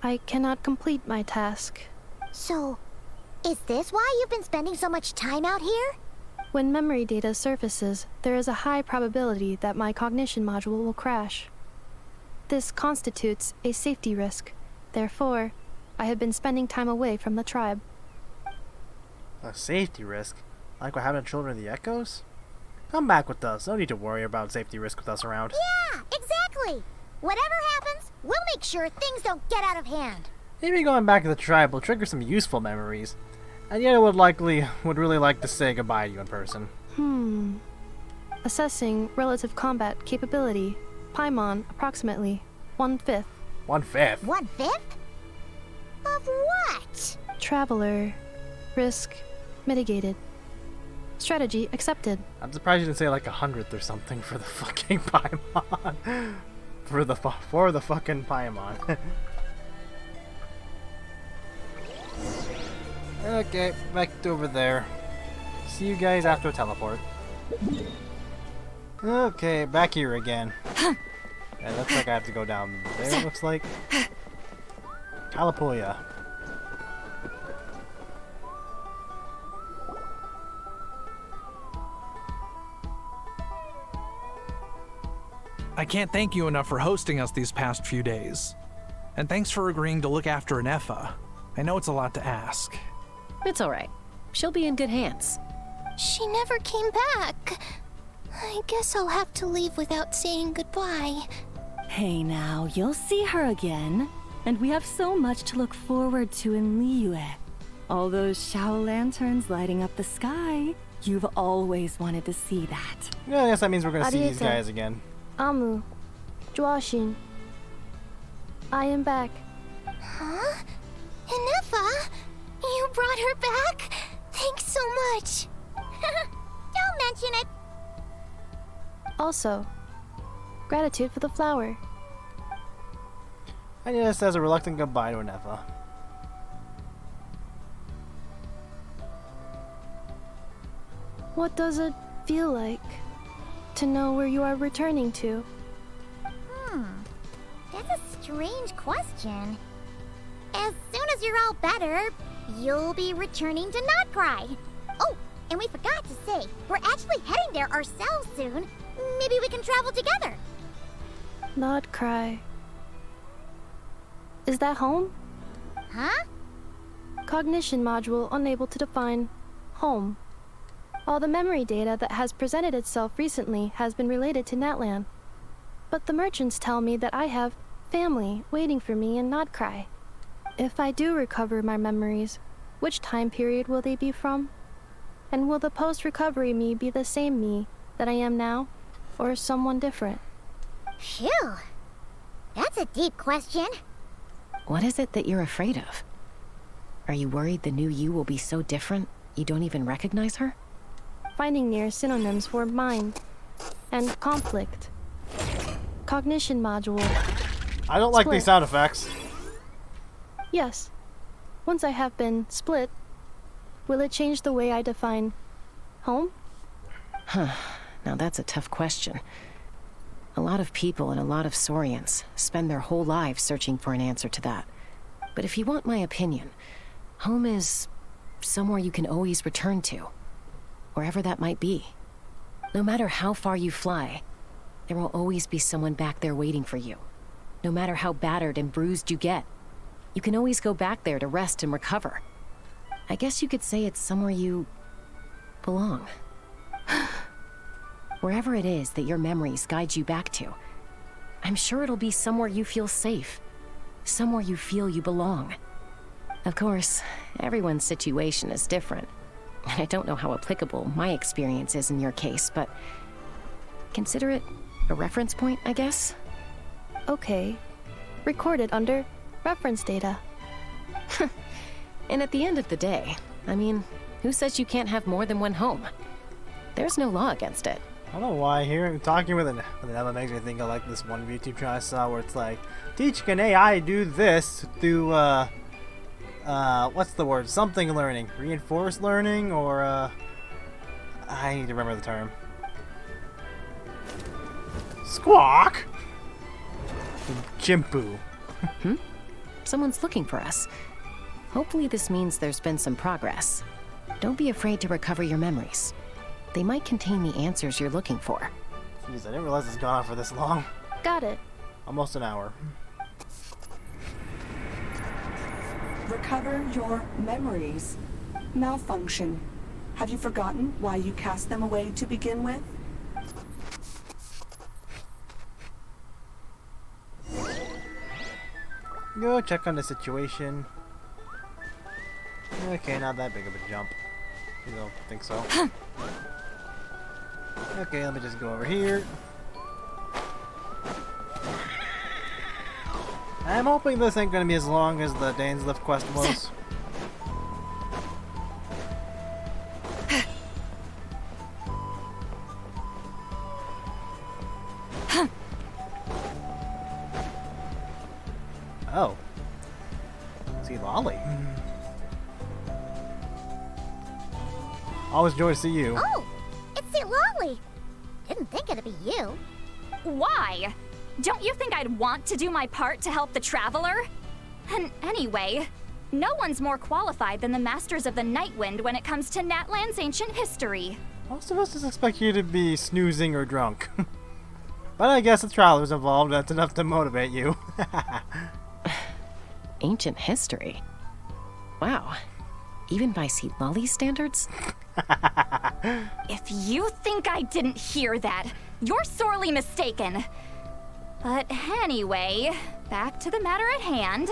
I cannot complete my task. So, is this why you've been spending so much time out here? When memory data surfaces, there is a high probability that my cognition module will crash. This constitutes a safety risk. Therefore, I have been spending time away from the tribe. A safety risk? Like what happened to Children of the Echoes? Come back with us. No need to worry about safety risk with us around. Yeah, exactly! Whatever happens, we'll make sure things don't get out of hand. Maybe going back to the tribe will trigger some useful memories. And yet it would really like to say goodbye to you in person. Assessing relative combat capability. Paimon, approximately 1/5. 1/5? 1/5? Of what? Traveler. Risk mitigated. Strategy accepted. I'm surprised you didn't say like 100th or something for the fucking Paimon. for the fucking Paimon. Okay, back over there. See you guys after a teleport. Okay, back here again. It looks like I have to go down there, looks like. Calipoya. I can't thank you enough for hosting us these past few days. And thanks for agreeing to look after Nefa. I know it's a lot to ask. It's alright. She'll be in good hands. She never came back. I guess I'll have to leave without saying goodbye. Hey now, you'll see her again. And we have so much to look forward to in Liyue. All those Shao lanterns lighting up the sky. You've always wanted to see that. Yeah, I guess that means we're gonna see these Ariete. guys again. Amu. Joashin. I am back. Huh? Inefa? You brought her back? Thanks so much. Don't mention it. Also, gratitude for the flower. And it says a reluctant goodbye to Nefa. What does it feel like to know where you are returning to? That's a strange question. As soon as you're all better, you'll be returning to Notcry. Oh, and we forgot to say, we're actually heading there ourselves soon. Maybe we can travel together. Not cry. Is that home? Huh? Cognition module unable to define home. All the memory data that has presented itself recently has been related to Natlan. But the merchants tell me that I have family waiting for me in Notcry. If I do recover my memories, which time period will they be from? And will the post-recovery me be the same me that I am now, or someone different? Phew. That's a deep question. What is it that you're afraid of? Are you worried the new you will be so different you don't even recognize her? Finding near synonyms for mind and conflict. Cognition module. I don't like Split. these sound effects. Yes. Once I have been split, will it change the way I define home? Huh. Now that's a tough question. A lot of people and a lot of Saurians spend their whole lives searching for an answer to that. But if you want my opinion, home is somewhere you can always return to, wherever that might be. No matter how far you fly, there will always be someone back there waiting for you. No matter how battered and bruised you get, you can always go back there to rest and recover. I guess you could say it's somewhere you belong. Wherever it is that your memories guide you back to, I'm sure it'll be somewhere you feel safe, somewhere you feel you belong. Of course, everyone's situation is different, I don't know how applicable my experience is in your case, but consider it a reference point, I guess? Okay. Recorded under reference data. And at the end of the day, I mean, who says you can't have more than one home? There's no law against it. I don't know why talking with another makes me think of like this one YouTube channel I saw where it's like teaching an AI do this through what's the word? Something learning, reinforced learning, or I need to remember the term. Squawk. Chimpu. Someone's looking for us. Hopefully this means there's been some progress. Don't be afraid to recover your memories. They might contain the answers you're looking for. Jeez, I didn't realize it's gone on for this long. Got it. Almost an hour. Recover your memories. Malfunction. Have you forgotten why you cast them away to begin with? Go check on the situation. Okay, not that big of a jump. You don't think so? Okay, let me just go over here. I'm hoping this ain't gonna be as long as the Dainslift quest was. Oh. See Lolly. Always joy to see you. Oh, it's the Lolly. Didn't think it'd be you. Why? Don't you think I'd want to do my part to help the Traveler? And anyway, no one's more qualified than the Masters of the Nightwind when it comes to Natlan's ancient history. Most of us just expect you to be snoozing or drunk. But I guess the Traveler's involved, that's enough to motivate you. Ancient history? Wow. Even by Seat Lolly's standards? If you think I didn't hear that, you're sorely mistaken. But anyway, back to the matter at hand.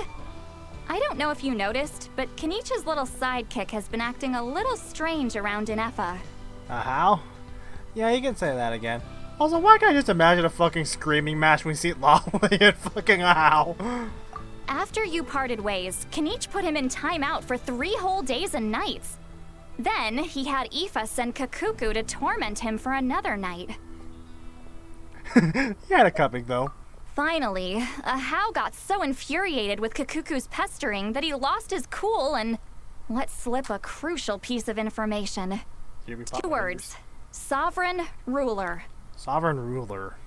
I don't know if you noticed, but Kenichi's little sidekick has been acting a little strange around Inefa. How? Yeah, you can say that again. Also, why can't I just imagine a fucking screaming match when we see Lolly and fucking How? After you parted ways, Kenich put him in timeout for 3 whole days and nights. Then, he had Aoife send Kakuku to torment him for another night. He had it coming, though. Finally, How got so infuriated with Kakuku's pestering that he lost his cool and let slip a crucial piece of information. 2 words. Sovereign Ruler. Sovereign Ruler.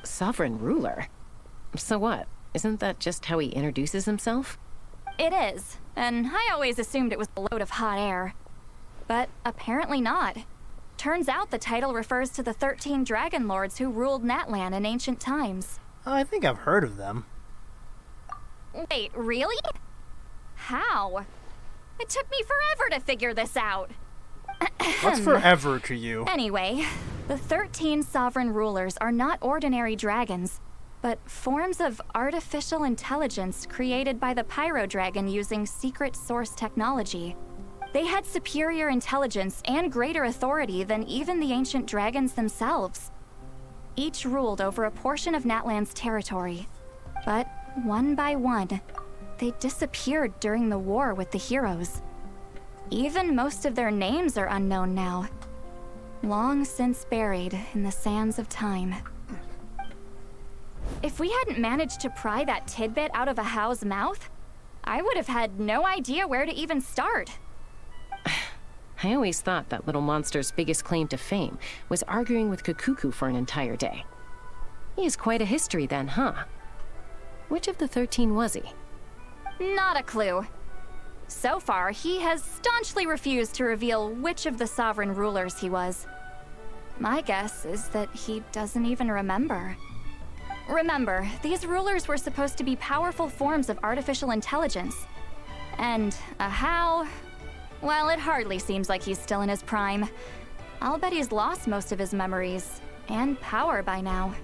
Sovereign Ruler? So what? Isn't that just how he introduces himself? It is, and I always assumed it was a load of hot air. But apparently not. Turns out the title refers to the 13 Dragon Lords who ruled Natlan in ancient times. I think I've heard of them. Wait, really? How? It took me forever to figure this out. What's forever to you? Anyway, the 13 sovereign rulers are not ordinary dragons, but forms of artificial intelligence created by the Pyro Dragon using secret source technology. They had superior intelligence and greater authority than even the ancient dragons themselves. Each ruled over a portion of Natlan's territory. But one by one, they disappeared during the war with the heroes. Even most of their names are unknown now. Long since buried in the sands of time. If we hadn't managed to pry that tidbit out of a How's mouth, I would have had no idea where to even start. I always thought that little monster's biggest claim to fame was arguing with Kakuku for an entire day. He has quite a history then, huh? Which of the 13 was he? Not a clue. So far, he has staunchly refused to reveal which of the sovereign rulers he was. My guess is that he doesn't even remember. Remember, these rulers were supposed to be powerful forms of artificial intelligence. And How, well, it hardly seems like he's still in his prime. I'll bet he's lost most of his memories and power by now.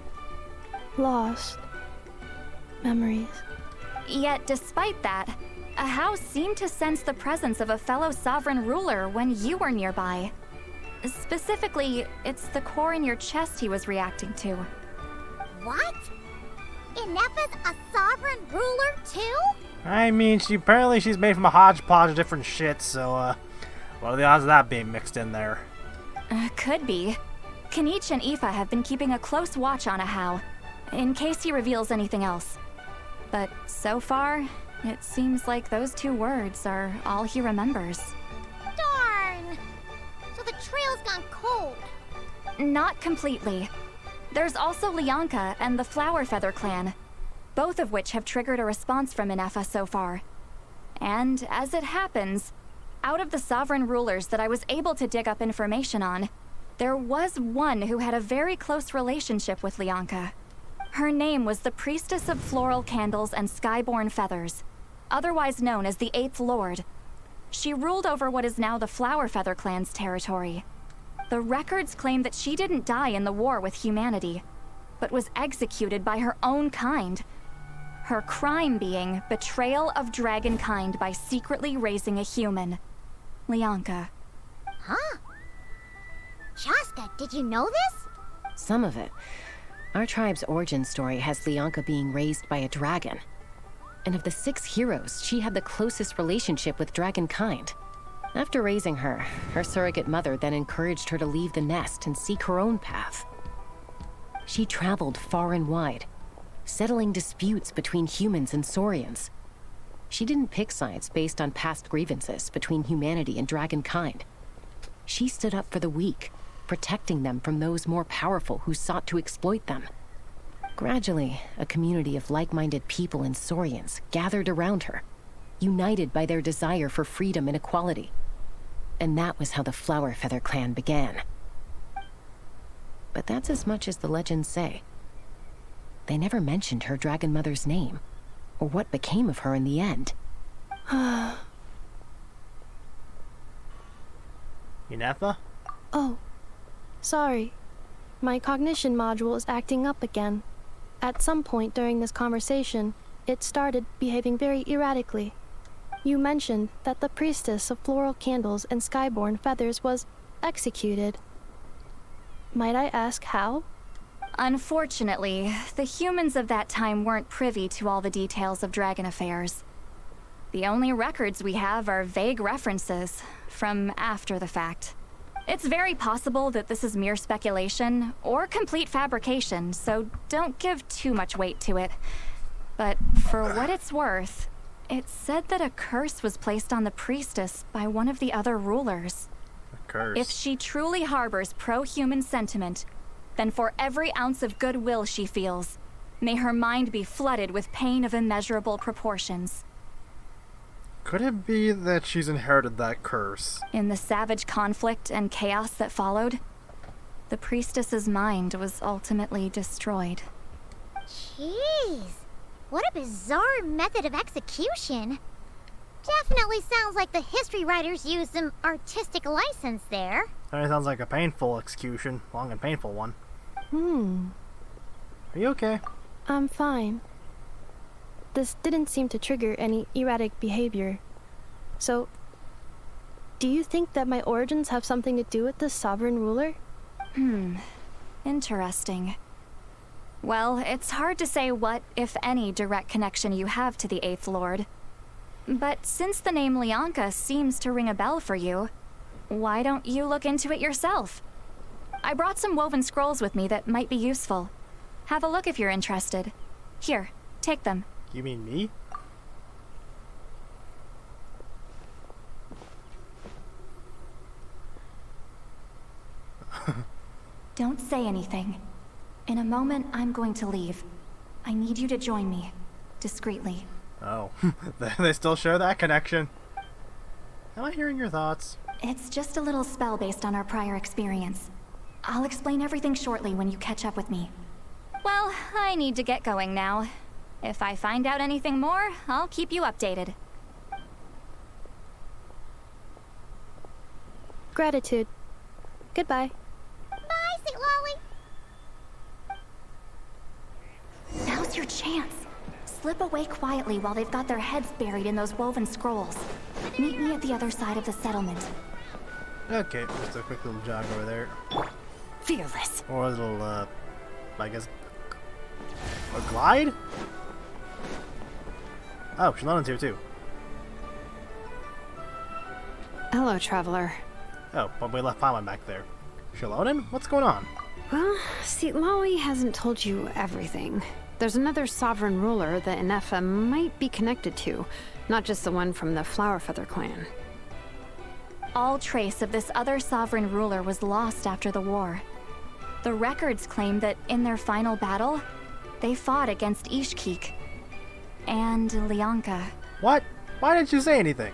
Lost memories. Yet, despite that, a house seemed to sense the presence of a fellow sovereign ruler when you were nearby. Specifically, it's the core in your chest he was reacting to. What? Ineppa's a sovereign ruler too? I mean, apparently she's made from a hodgepodge of different shit, so, what are the odds of that being mixed in there? Could be. Kanich and Aoife have been keeping a close watch on Ahau, in case he reveals anything else. But so far, it seems like those 2 words are all he remembers. Darn! So the trail's gone cold. Not completely. There's also Lianka and the Flower Feather clan, both of which have triggered a response from Ineffa so far. And as it happens, out of the sovereign rulers that I was able to dig up information on, there was one who had a very close relationship with Lianka. Her name was the Priestess of Floral Candles and Skyborn Feathers, otherwise known as the 8th Lord. She ruled over what is now the Flower Feather clan's territory. The records claim that she didn't die in the war with humanity, but was executed by her own kind. Her crime being betrayal of dragonkind by secretly raising a human. Lianka. Huh? Shaska, did you know this? Some of it. Our tribe's origin story has Lianka being raised by a dragon. And of the 6 heroes, she had the closest relationship with dragonkind. After raising her, her surrogate mother then encouraged her to leave the nest and seek her own path. She traveled far and wide, settling disputes between humans and Saurians. She didn't pick sides based on past grievances between humanity and dragonkind. She stood up for the weak, protecting them from those more powerful who sought to exploit them. Gradually, a community of like-minded people and Saurians gathered around her, united by their desire for freedom and equality. And that was how the Flower Feather clan began. But that's as much as the legends say. They never mentioned her dragon mother's name, or what became of her in the end. Ineffa? Oh, sorry. My cognition module is acting up again. At some point during this conversation, it started behaving very erratically. You mentioned that the Priestess of Floral Candles and Skyborn Feathers was executed. Might I ask how? Unfortunately, the humans of that time weren't privy to all the details of dragon affairs. The only records we have are vague references from after the fact. It's very possible that this is mere speculation or complete fabrication, so don't give too much weight to it. But for what it's worth, it said that a curse was placed on the priestess by one of the other rulers. A curse? If she truly harbors pro-human sentiment, then for every ounce of goodwill she feels, may her mind be flooded with pain of immeasurable proportions. Could it be that she's inherited that curse? In the savage conflict and chaos that followed, the priestess's mind was ultimately destroyed. Jeez, what a bizarre method of execution. Definitely sounds like the history writers used some artistic license there. That sounds like a painful execution. Long and painful one. Are you okay? I'm fine. This didn't seem to trigger any erratic behavior. So, do you think that my origins have something to do with this sovereign ruler? Interesting. Well, it's hard to say what, if any, direct connection you have to the 8th Lord. But since the name Lianka seems to ring a bell for you, why don't you look into it yourself? I brought some woven scrolls with me that might be useful. Have a look if you're interested. Here, take them. You mean me? Don't say anything. In a moment, I'm going to leave. I need you to join me, discreetly. Oh, they still share that connection. Am I hearing your thoughts? It's just a little spell based on our prior experience. I'll explain everything shortly when you catch up with me. Well, I need to get going now. If I find out anything more, I'll keep you updated. Gratitude. Goodbye. Bye, St. Lolly. Now's your chance. Slip away quietly while they've got their heads buried in those woven scrolls. Meet me at the other side of the settlement. Okay, just a quick little jog over there. Fearless. Or a little, I guess, a glide? Oh, Shalonen's here too. Hello, traveler. Oh, but we left Paimon back there. Shalonen? What's going on? Well, see, Lolly hasn't told you everything. There's another sovereign ruler that Inefa might be connected to, not just the one from the Flowerfeather clan. All trace of this other sovereign ruler was lost after the war. The records claim that in their final battle, they fought against Ishkik and Lianka. What? Why didn't you say anything?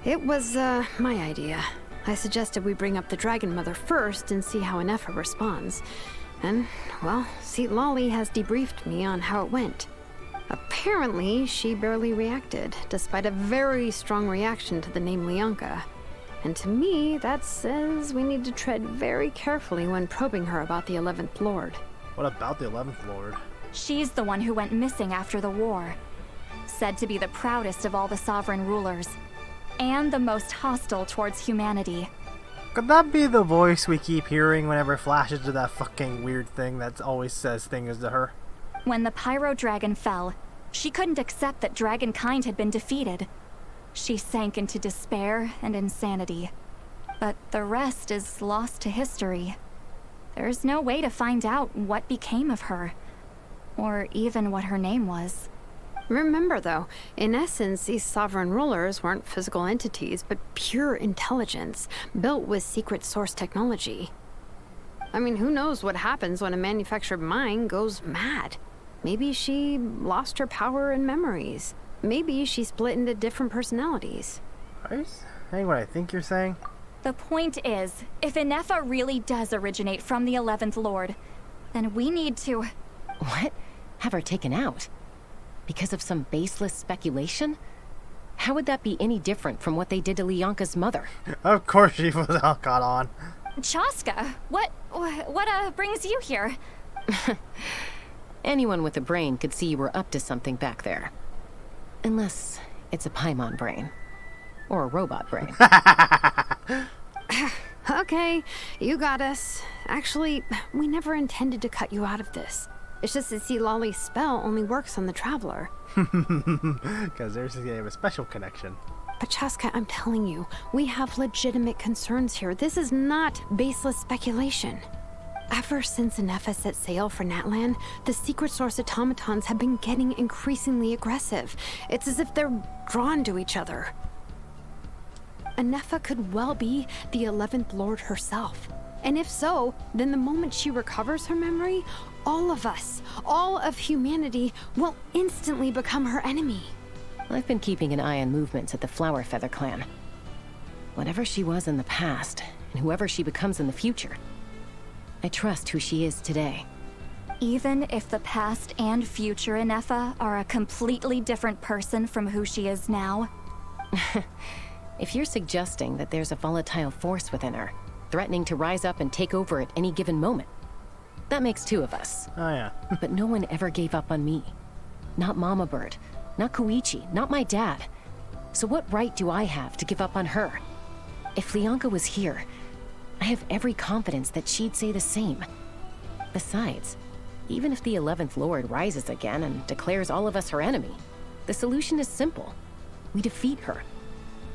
It was, my idea. I suggested we bring up the Dragon Mother first and see how Inefa responds. And, well, Seat Lolly has debriefed me on how it went. Apparently, she barely reacted, despite a very strong reaction to the name Lianka. And to me, that says we need to tread very carefully when probing her about the 11th Lord. What about the 11th Lord? She's the one who went missing after the war. Said to be the proudest of all the sovereign rulers. And the most hostile towards humanity. Could that be the voice we keep hearing whenever it flashes to that fucking weird thing that always says things to her? When the Pyro Dragon fell, she couldn't accept that dragonkind had been defeated. She sank into despair and insanity. But the rest is lost to history. There's no way to find out what became of her. Or even what her name was. Remember, though, in essence, these sovereign rulers weren't physical entities, but pure intelligence, built with secret source technology. I mean, who knows what happens when a manufactured mind goes mad? Maybe she lost her power and memories. Maybe she split into different personalities. Are you saying what I think you're saying? The point is, if Inefa really does originate from the 11th Lord, then we need to... What? Have her taken out? Because of some baseless speculation? How would that be any different from what they did to Lianka's mother? Of course she was all caught on. Chaska, what brings you here? Anyone with a brain could see you were up to something back there. Unless it's a Paimon brain. Or a robot brain. Okay, you got us. Actually, we never intended to cut you out of this. It's just that see Lolly's spell only works on the Traveler. Because there's a special connection. But Chaska, I'm telling you, we have legitimate concerns here. This is not baseless speculation. Ever since Inefa set sail for Natlan, the secret source automatons have been getting increasingly aggressive. It's as if they're drawn to each other. Inefa could well be the 11th Lord herself. And if so, then the moment she recovers her memory, all of us, all of humanity, will instantly become her enemy. I've been keeping an eye on movements at the Flowerfeather clan. Whatever she was in the past, and whoever she becomes in the future, I trust who she is today. Even if the past and future Inefa are a completely different person from who she is now? If you're suggesting that there's a volatile force within her, threatening to rise up and take over at any given moment, that makes two of us. Oh yeah. But no one ever gave up on me. Not Mama Bird, not Koichi, not my dad. So what right do I have to give up on her? If Lianka was here, I have every confidence that she'd say the same. Besides, even if the 11th Lord rises again and declares all of us her enemy, the solution is simple. We defeat her.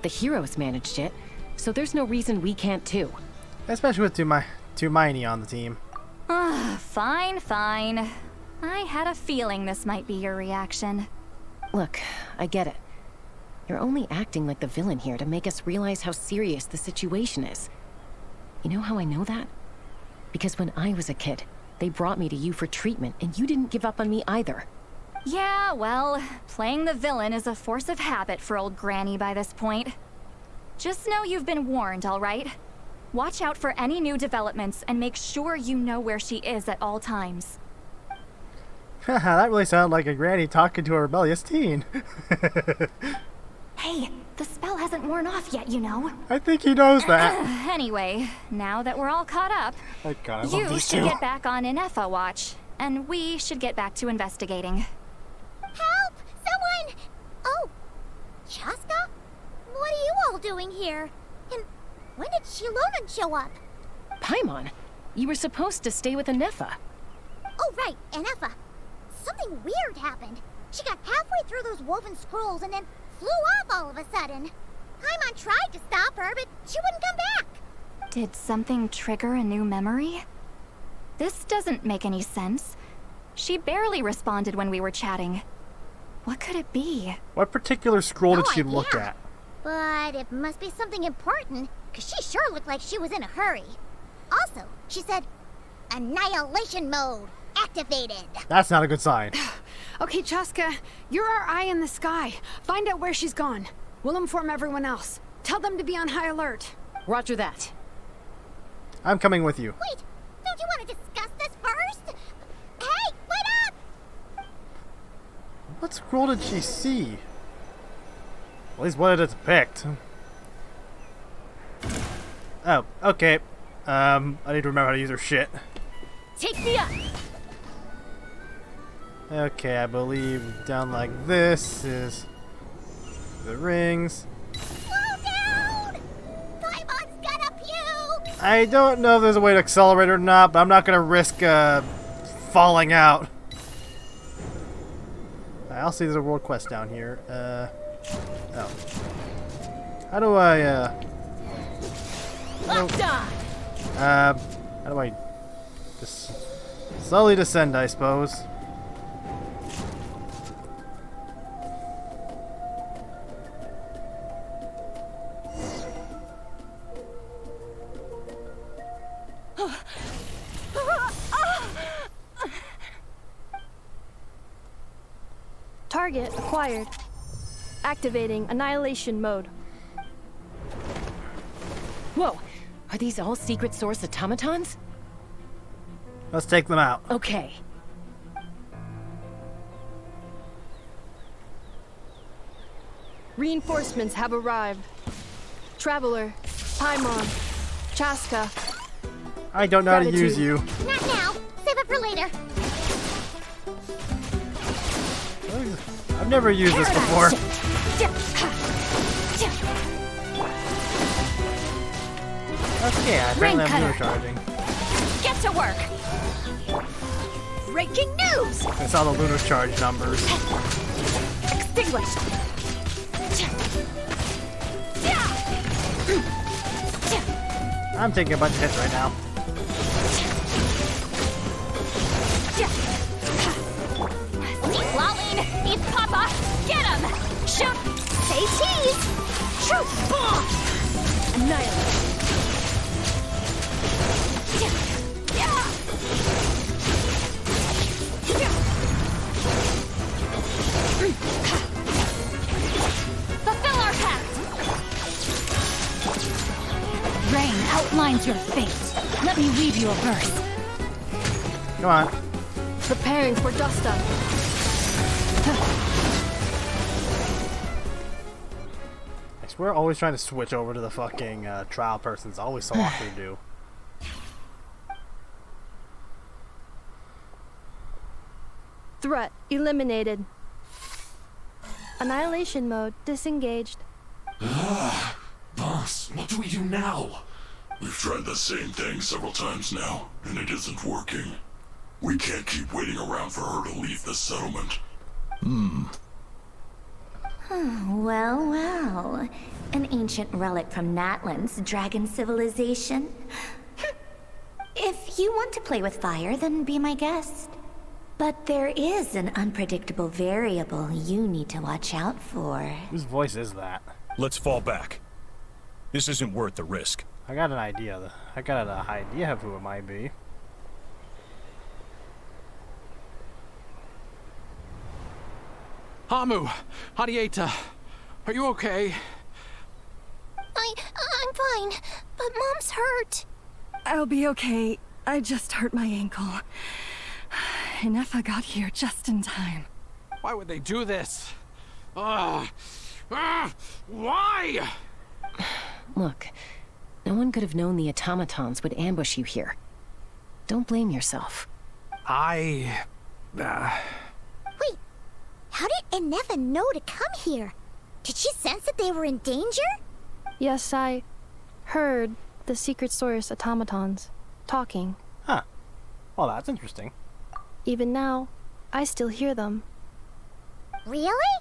The heroes managed it, so there's no reason we can't too. Especially with Tumaini on the team. Fine. I had a feeling this might be your reaction. Look, I get it. You're only acting like the villain here to make us realize how serious the situation is. You know how I know that? Because when I was a kid, they brought me to you for treatment, and you didn't give up on me either. Yeah, well, playing the villain is a force of habit for old Granny by this point. Just know you've been warned, all right? Watch out for any new developments and make sure you know where she is at all times. That really sounded like a granny talking to a rebellious teen. Hey, the spell hasn't worn off yet, you know. I think he knows that. Anyway, now that we're all caught up, you should get back on Inefa watch, and we should get back to investigating. Help! doing here? And when did Shilonan show up? Paimon, you were supposed to stay with Anefa. Oh, right, Anefa. Something weird happened. She got halfway through those woven scrolls and then flew off all of a sudden. Paimon tried to stop her, but she wouldn't come back. Did something trigger a new memory? This doesn't make any sense. She barely responded when we were chatting. What could it be? What particular scroll did No she idea. look at? But it must be something important, because she sure looked like she was in a hurry. Also, she said, Annihilation mode activated. That's not a good sign. Okay, Chaska, you're our eye in the sky. Find out where she's gone. We'll inform everyone else. Tell them to be on high alert. Roger that. I'm coming with you. Wait, don't you want to discuss this first? Hey, wait up! What scroll did she see? At least what it depict. Oh, okay. I need to remember how to use her shit. Take me up! Okay, I believe down like this is the rings. Slow down! Paimon's gonna puke! I don't know if there's a way to accelerate or not, but I'm not gonna risk falling out. I'll see there's a world quest down here. Oh. How do I, how do I just slowly descend, I suppose? Target acquired. Activating annihilation mode. Whoa! Are these all secret source automatons? Let's take them out. Okay. Reinforcements have arrived. Traveler, Paimon, Chaska. I don't know how to use you. Not now. Save it for later. I've never used this before. Okay, apparently I'm lunar-charging. Get to work! Breaking news! I saw the lunar charge numbers. Extinguished! I'm taking a bunch of hits right now. Steve Lawling! Eat Papa! Get him! Shoot! Say cheese! Shoot! Annihilate! Fulfill our pact! Rain outlines your fate. Let me read you a verse. Come on. Preparing for dust up. I swear, always trying to switch over to the fucking trial person's always so awkward to do. Threat eliminated. Annihilation mode disengaged. Boss, what do we do now? We've tried the same thing several times now, and it isn't working. We can't keep waiting around for her to leave the settlement. Well, well. An ancient relic from Natlan's dragon civilization. If you want to play with fire, then be my guest. But there is an unpredictable variable you need to watch out for. Whose voice is that? Let's fall back. This isn't worth the risk. I got an idea. I got an idea of who it might be. Hamu, Hadieta, are you okay? I'm fine, but Mom's hurt. I'll be okay. I just hurt my ankle. Anefa got here just in time. Why would they do this? Why? Look, no one could have known the automatons would ambush you here. Don't blame yourself. Wait, how did Anefa know to come here? Did she sense that they were in danger? Yes, I heard the secret source automatons talking. Huh. Well, that's interesting. Even now, I still hear them. Really?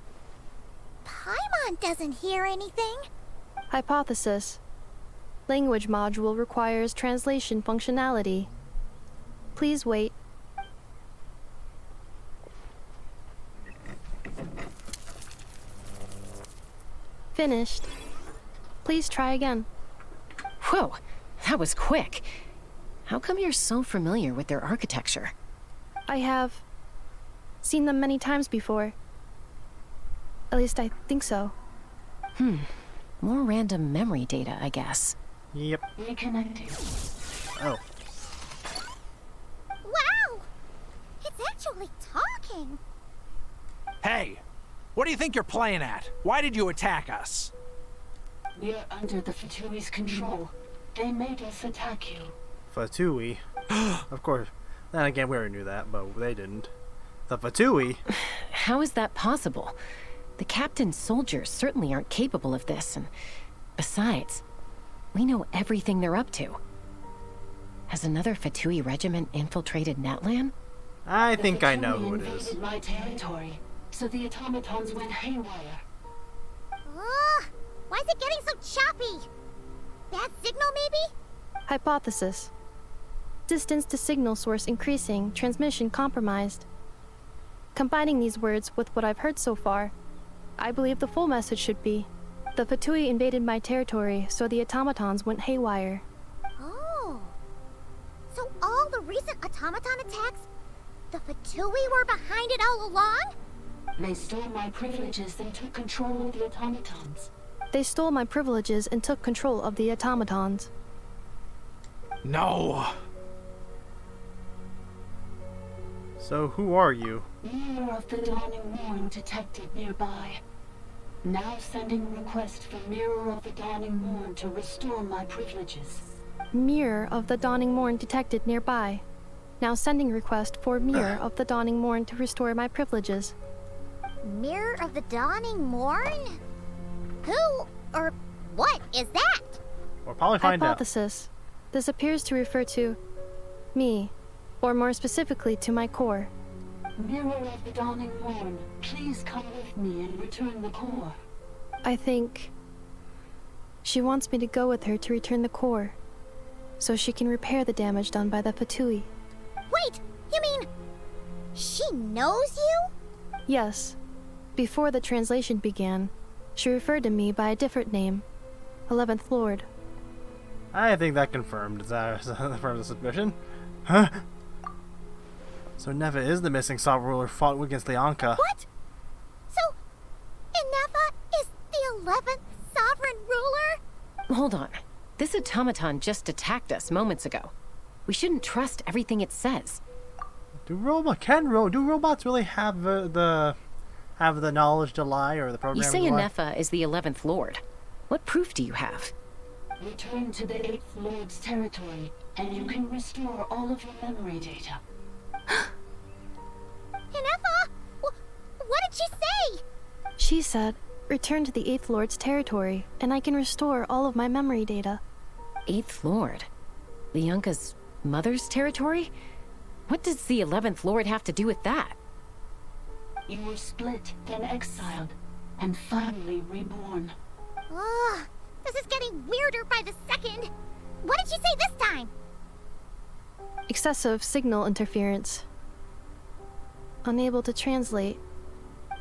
Paimon doesn't hear anything. Hypothesis. Language module requires translation functionality. Please wait. Finished. Please try again. Whoa, that was quick. How come you're so familiar with their architecture? I have seen them many times before. At least I think so. More random memory data, I guess. Yep. Reconnecting. Oh. Wow! It's actually talking. Hey! What do you think you're playing at? Why did you attack us? We're under the Fatui's control. They made us attack you. Fatui. Of course. Then again, we already knew that, but they didn't. The Fatui? How is that possible? The captain's soldiers certainly aren't capable of this, and besides, we know everything they're up to. Has another Fatui regiment infiltrated Natlan? I think I know who it is. Invaded my territory, so the automatons went haywire. Ugh! Why is it getting so choppy? Bad signal, maybe? Hypothesis. Distance to signal source increasing, transmission compromised. Combining these words with what I've heard so far, I believe the full message should be, the Fatui invaded my territory, so the automatons went haywire. Oh. So all the recent automaton attacks, the Fatui were behind it all along? They stole my privileges and took control of the automatons. They stole my privileges and took control of the automatons. No. So who are you? Mirror of the Dawning Morn detected nearby. Now sending request for Mirror of the Dawning Morn to restore my privileges. Mirror of the Dawning Morn detected nearby. Now sending request for Mirror of the Dawning Morn to restore my privileges. Mirror of the Dawning Morn? Who or what is that? We'll probably find Hypothesis. This appears to refer to me, or more specifically to my core. Mirror of the Dawning Morn, please come with me and return the core. I think she wants me to go with her to return the core, so she can repair the damage done by the Fatui. Wait, you mean she knows you? Yes. Before the translation began, she referred to me by a different name, 11th Lord. I think that confirmed the suspicion. Huh? So Neva is the missing sovereign ruler fought against the Anka. What? So, Neva is the 11th sovereign ruler? Hold on. This automaton just attacked us moments ago. We shouldn't trust everything it says. Do robots really have the knowledge to lie, or the program? You say to lie? Anefa is the 11th Lord. What proof do you have? Return to the 8th Lord's territory, and you can restore all of your memory data. Neva, what did she say? She said, return to the 8th Lord's territory, and I can restore all of my memory data. 8th Lord? The Anka's mother's territory? What does the 11th Lord have to do with that? You were split, then exiled, and finally reborn. Ugh, this is getting weirder by the second. What did she say this time? Excessive signal interference. Unable to translate.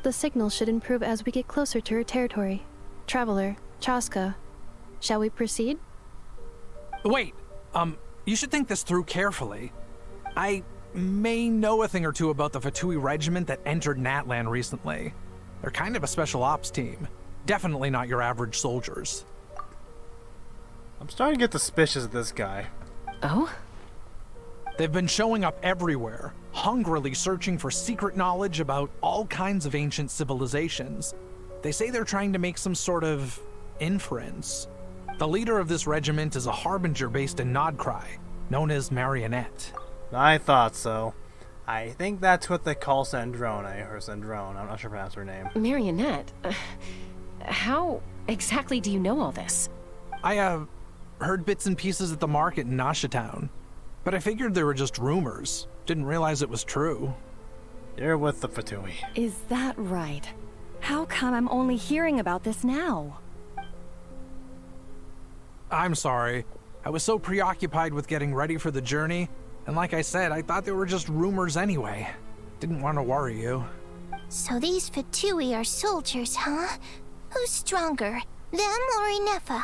The signal should improve as we get closer to her territory. Traveler, Chaska, shall we proceed? Wait, you should think this through carefully. I may know a thing or two about the Fatui regiment that entered Natlan recently. They're kind of a special ops team. Definitely not your average soldiers. I'm starting to get suspicious of this guy. Oh? They've been showing up everywhere, hungrily searching for secret knowledge about all kinds of ancient civilizations. They say they're trying to make some sort of inference. The leader of this regiment is a harbinger based in Nodcry, known as Marionette. I thought so. I think that's what they call Sandrone, or Sandrone. I'm not sure if that's her name. Marionette? How exactly do you know all this? I heard bits and pieces at the market in Nasha Town, but I figured they were just rumors. Didn't realize it was true. You're with the Fatui. Is that right? How come I'm only hearing about this now? I'm sorry. I was so preoccupied with getting ready for the journey, and like I said, I thought they were just rumors anyway. Didn't want to worry you. So these Fatui are soldiers, huh? Who's stronger, them or Inefa?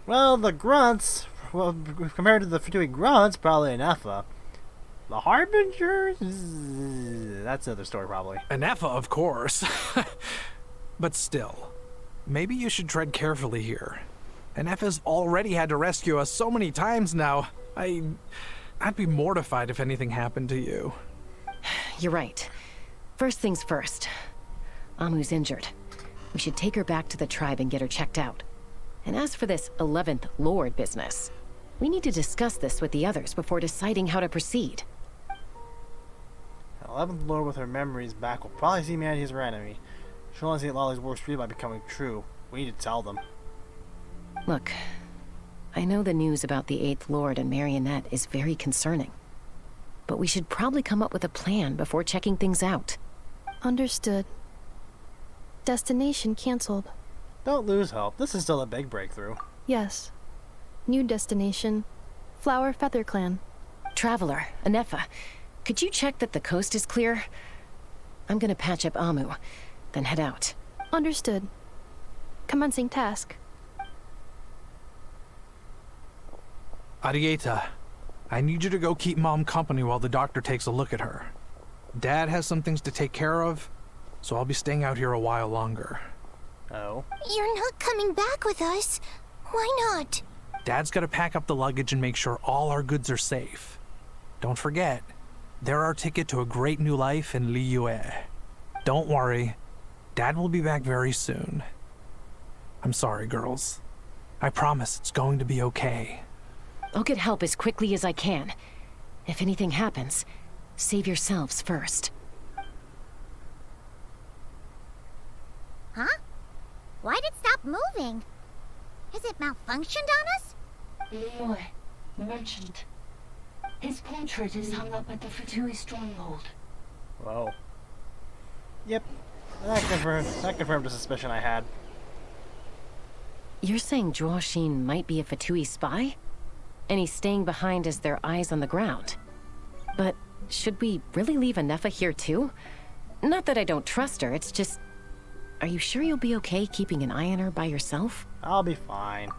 Well, the grunts, compared to the Fatui grunts, probably Inefa. The Harbingers? That's another story, probably. Inefa, of course. But still, maybe you should tread carefully here. Inefa's already had to rescue us so many times now. I'd be mortified if anything happened to you. You're right. First things first. Amu's injured. We should take her back to the tribe and get her checked out. And as for this 11th Lord business, we need to discuss this with the others before deciding how to proceed. 11th Lord with her memories back will probably see humanity as her enemy. She'll only see Lolly's worst fear by becoming true. We need to tell them. Look, I know the news about the 8th Lord and Marionette is very concerning. But we should probably come up with a plan before checking things out. Understood. Destination cancelled. Don't lose hope. This is still a big breakthrough. Yes. New destination. Flower Feather Clan. Traveler, Inefa, could you check that the coast is clear? I'm gonna patch up Amu, then head out. Understood. Commencing task. Arieta, I need you to go keep Mom company while the doctor takes a look at her. Dad has some things to take care of, so I'll be staying out here a while longer. Oh? You're not coming back with us. Why not? Dad's gotta pack up the luggage and make sure all our goods are safe. Don't forget, they're our ticket to a great new life in Liyue. Don't worry, Dad will be back very soon. I'm sorry, girls. I promise it's going to be okay. I'll get help as quickly as I can. If anything happens, save yourselves first. Huh? Why'd it stop moving? Has it malfunctioned on us? Liyue, merchant. His portrait is hung up at the Fatui stronghold. Whoa. Yep. That confirmed the suspicion I had. You're saying Zhuo Xin might be a Fatui spy? And he's staying behind as their eyes on the ground. But should we really leave Inefa here too? Not that I don't trust her, it's just... Are you sure you'll be okay keeping an eye on her by yourself? I'll be fine.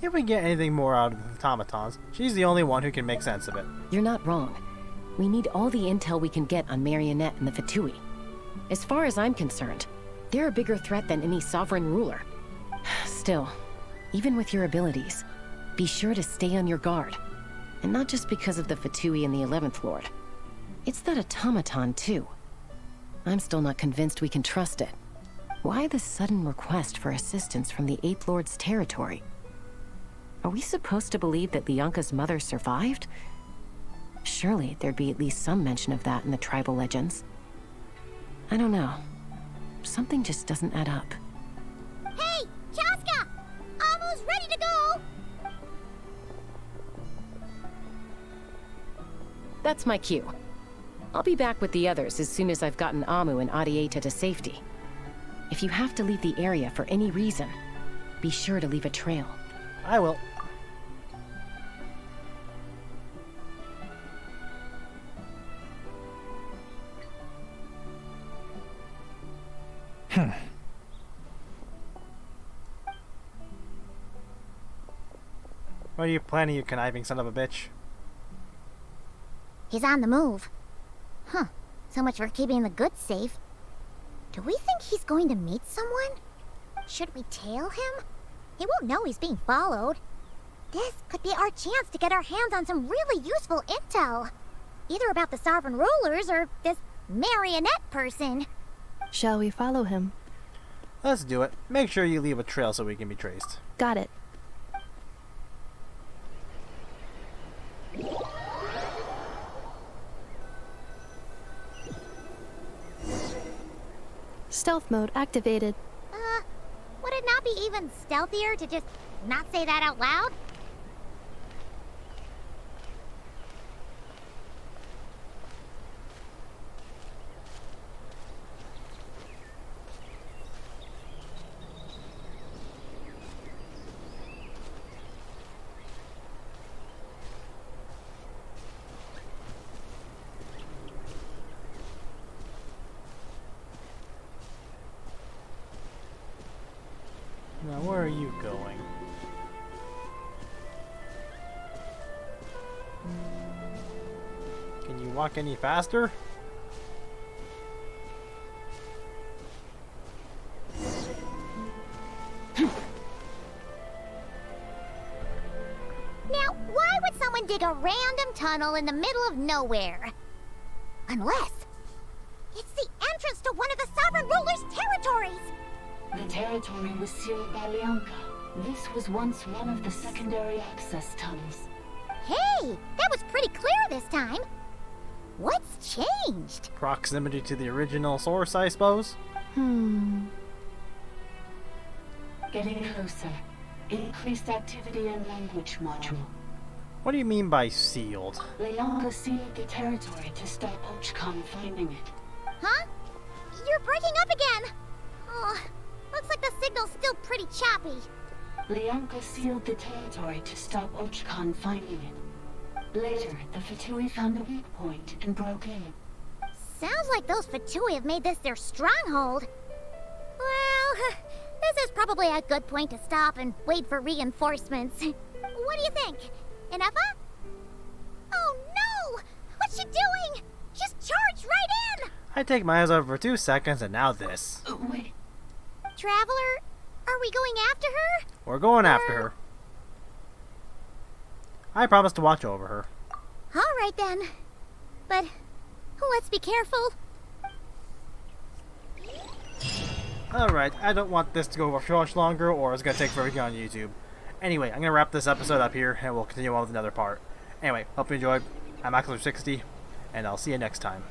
If we get anything more out of the automatons, she's the only one who can make sense of it. You're not wrong. We need all the intel we can get on Marionette and the Fatui. As far as I'm concerned, they're a bigger threat than any sovereign ruler. Still, even with your abilities, be sure to stay on your guard. And not just because of the Fatui and the 11th Lord. It's that automaton, too. I'm still not convinced we can trust it. Why the sudden request for assistance from the 8th Lord's territory? Are we supposed to believe that Lianka's mother survived? Surely there'd be at least some mention of that in the tribal legends. I don't know. Something just doesn't add up. Hey, Chaska! Amu's ready to go! That's my cue. I'll be back with the others as soon as I've gotten Amu and Arieta to safety. If you have to leave the area for any reason, be sure to leave a trail. I will. What are you planning, you conniving son of a bitch? He's on the move. Huh. So much for keeping the goods safe. Do we think he's going to meet someone? Should we tail him? He won't know he's being followed. This could be our chance to get our hands on some really useful intel. Either about the sovereign rulers or this marionette person. Shall we follow him? Let's do it. Make sure you leave a trail so we can be traced. Got it. Stealth mode activated. Would it not not be even stealthier to just not say that out loud? Now, where are you going? Can you walk any faster? Now, why would someone dig a random tunnel in the middle of nowhere? Unless it's the entrance to one of the Sovereign Ruler's territories! The territory was sealed by Lianka. This was once one of the secondary access tunnels. Hey, that was pretty clear this time. What's changed? Proximity to the original source, I suppose? Getting closer. Increased activity in language module. What do you mean by sealed? Lianka sealed the territory to stop Ochcon finding it. Huh? You're breaking up again! Oh, looks like the signal's still pretty choppy. Lianka sealed the territory to stop Ochcon finding it. Later, the Fatui found a weak point and broke in. Sounds like those Fatui have made this their stronghold. Well, this is probably a good point to stop and wait for reinforcements. What do you think? Inefa? Oh no! What's she doing? Just charged right in! I take my eyes over for 2 seconds and now this. Wait. Traveler, are we going after her? We're going after her. I promise to watch over her. Alright then. But let's be careful. Alright, I don't want this to go for much longer or it's going to take forever to get on YouTube. Anyway, I'm going to wrap this episode up here and we'll continue on with another part. Anyway, hope you enjoyed. I'm Axler60 and I'll see you next time.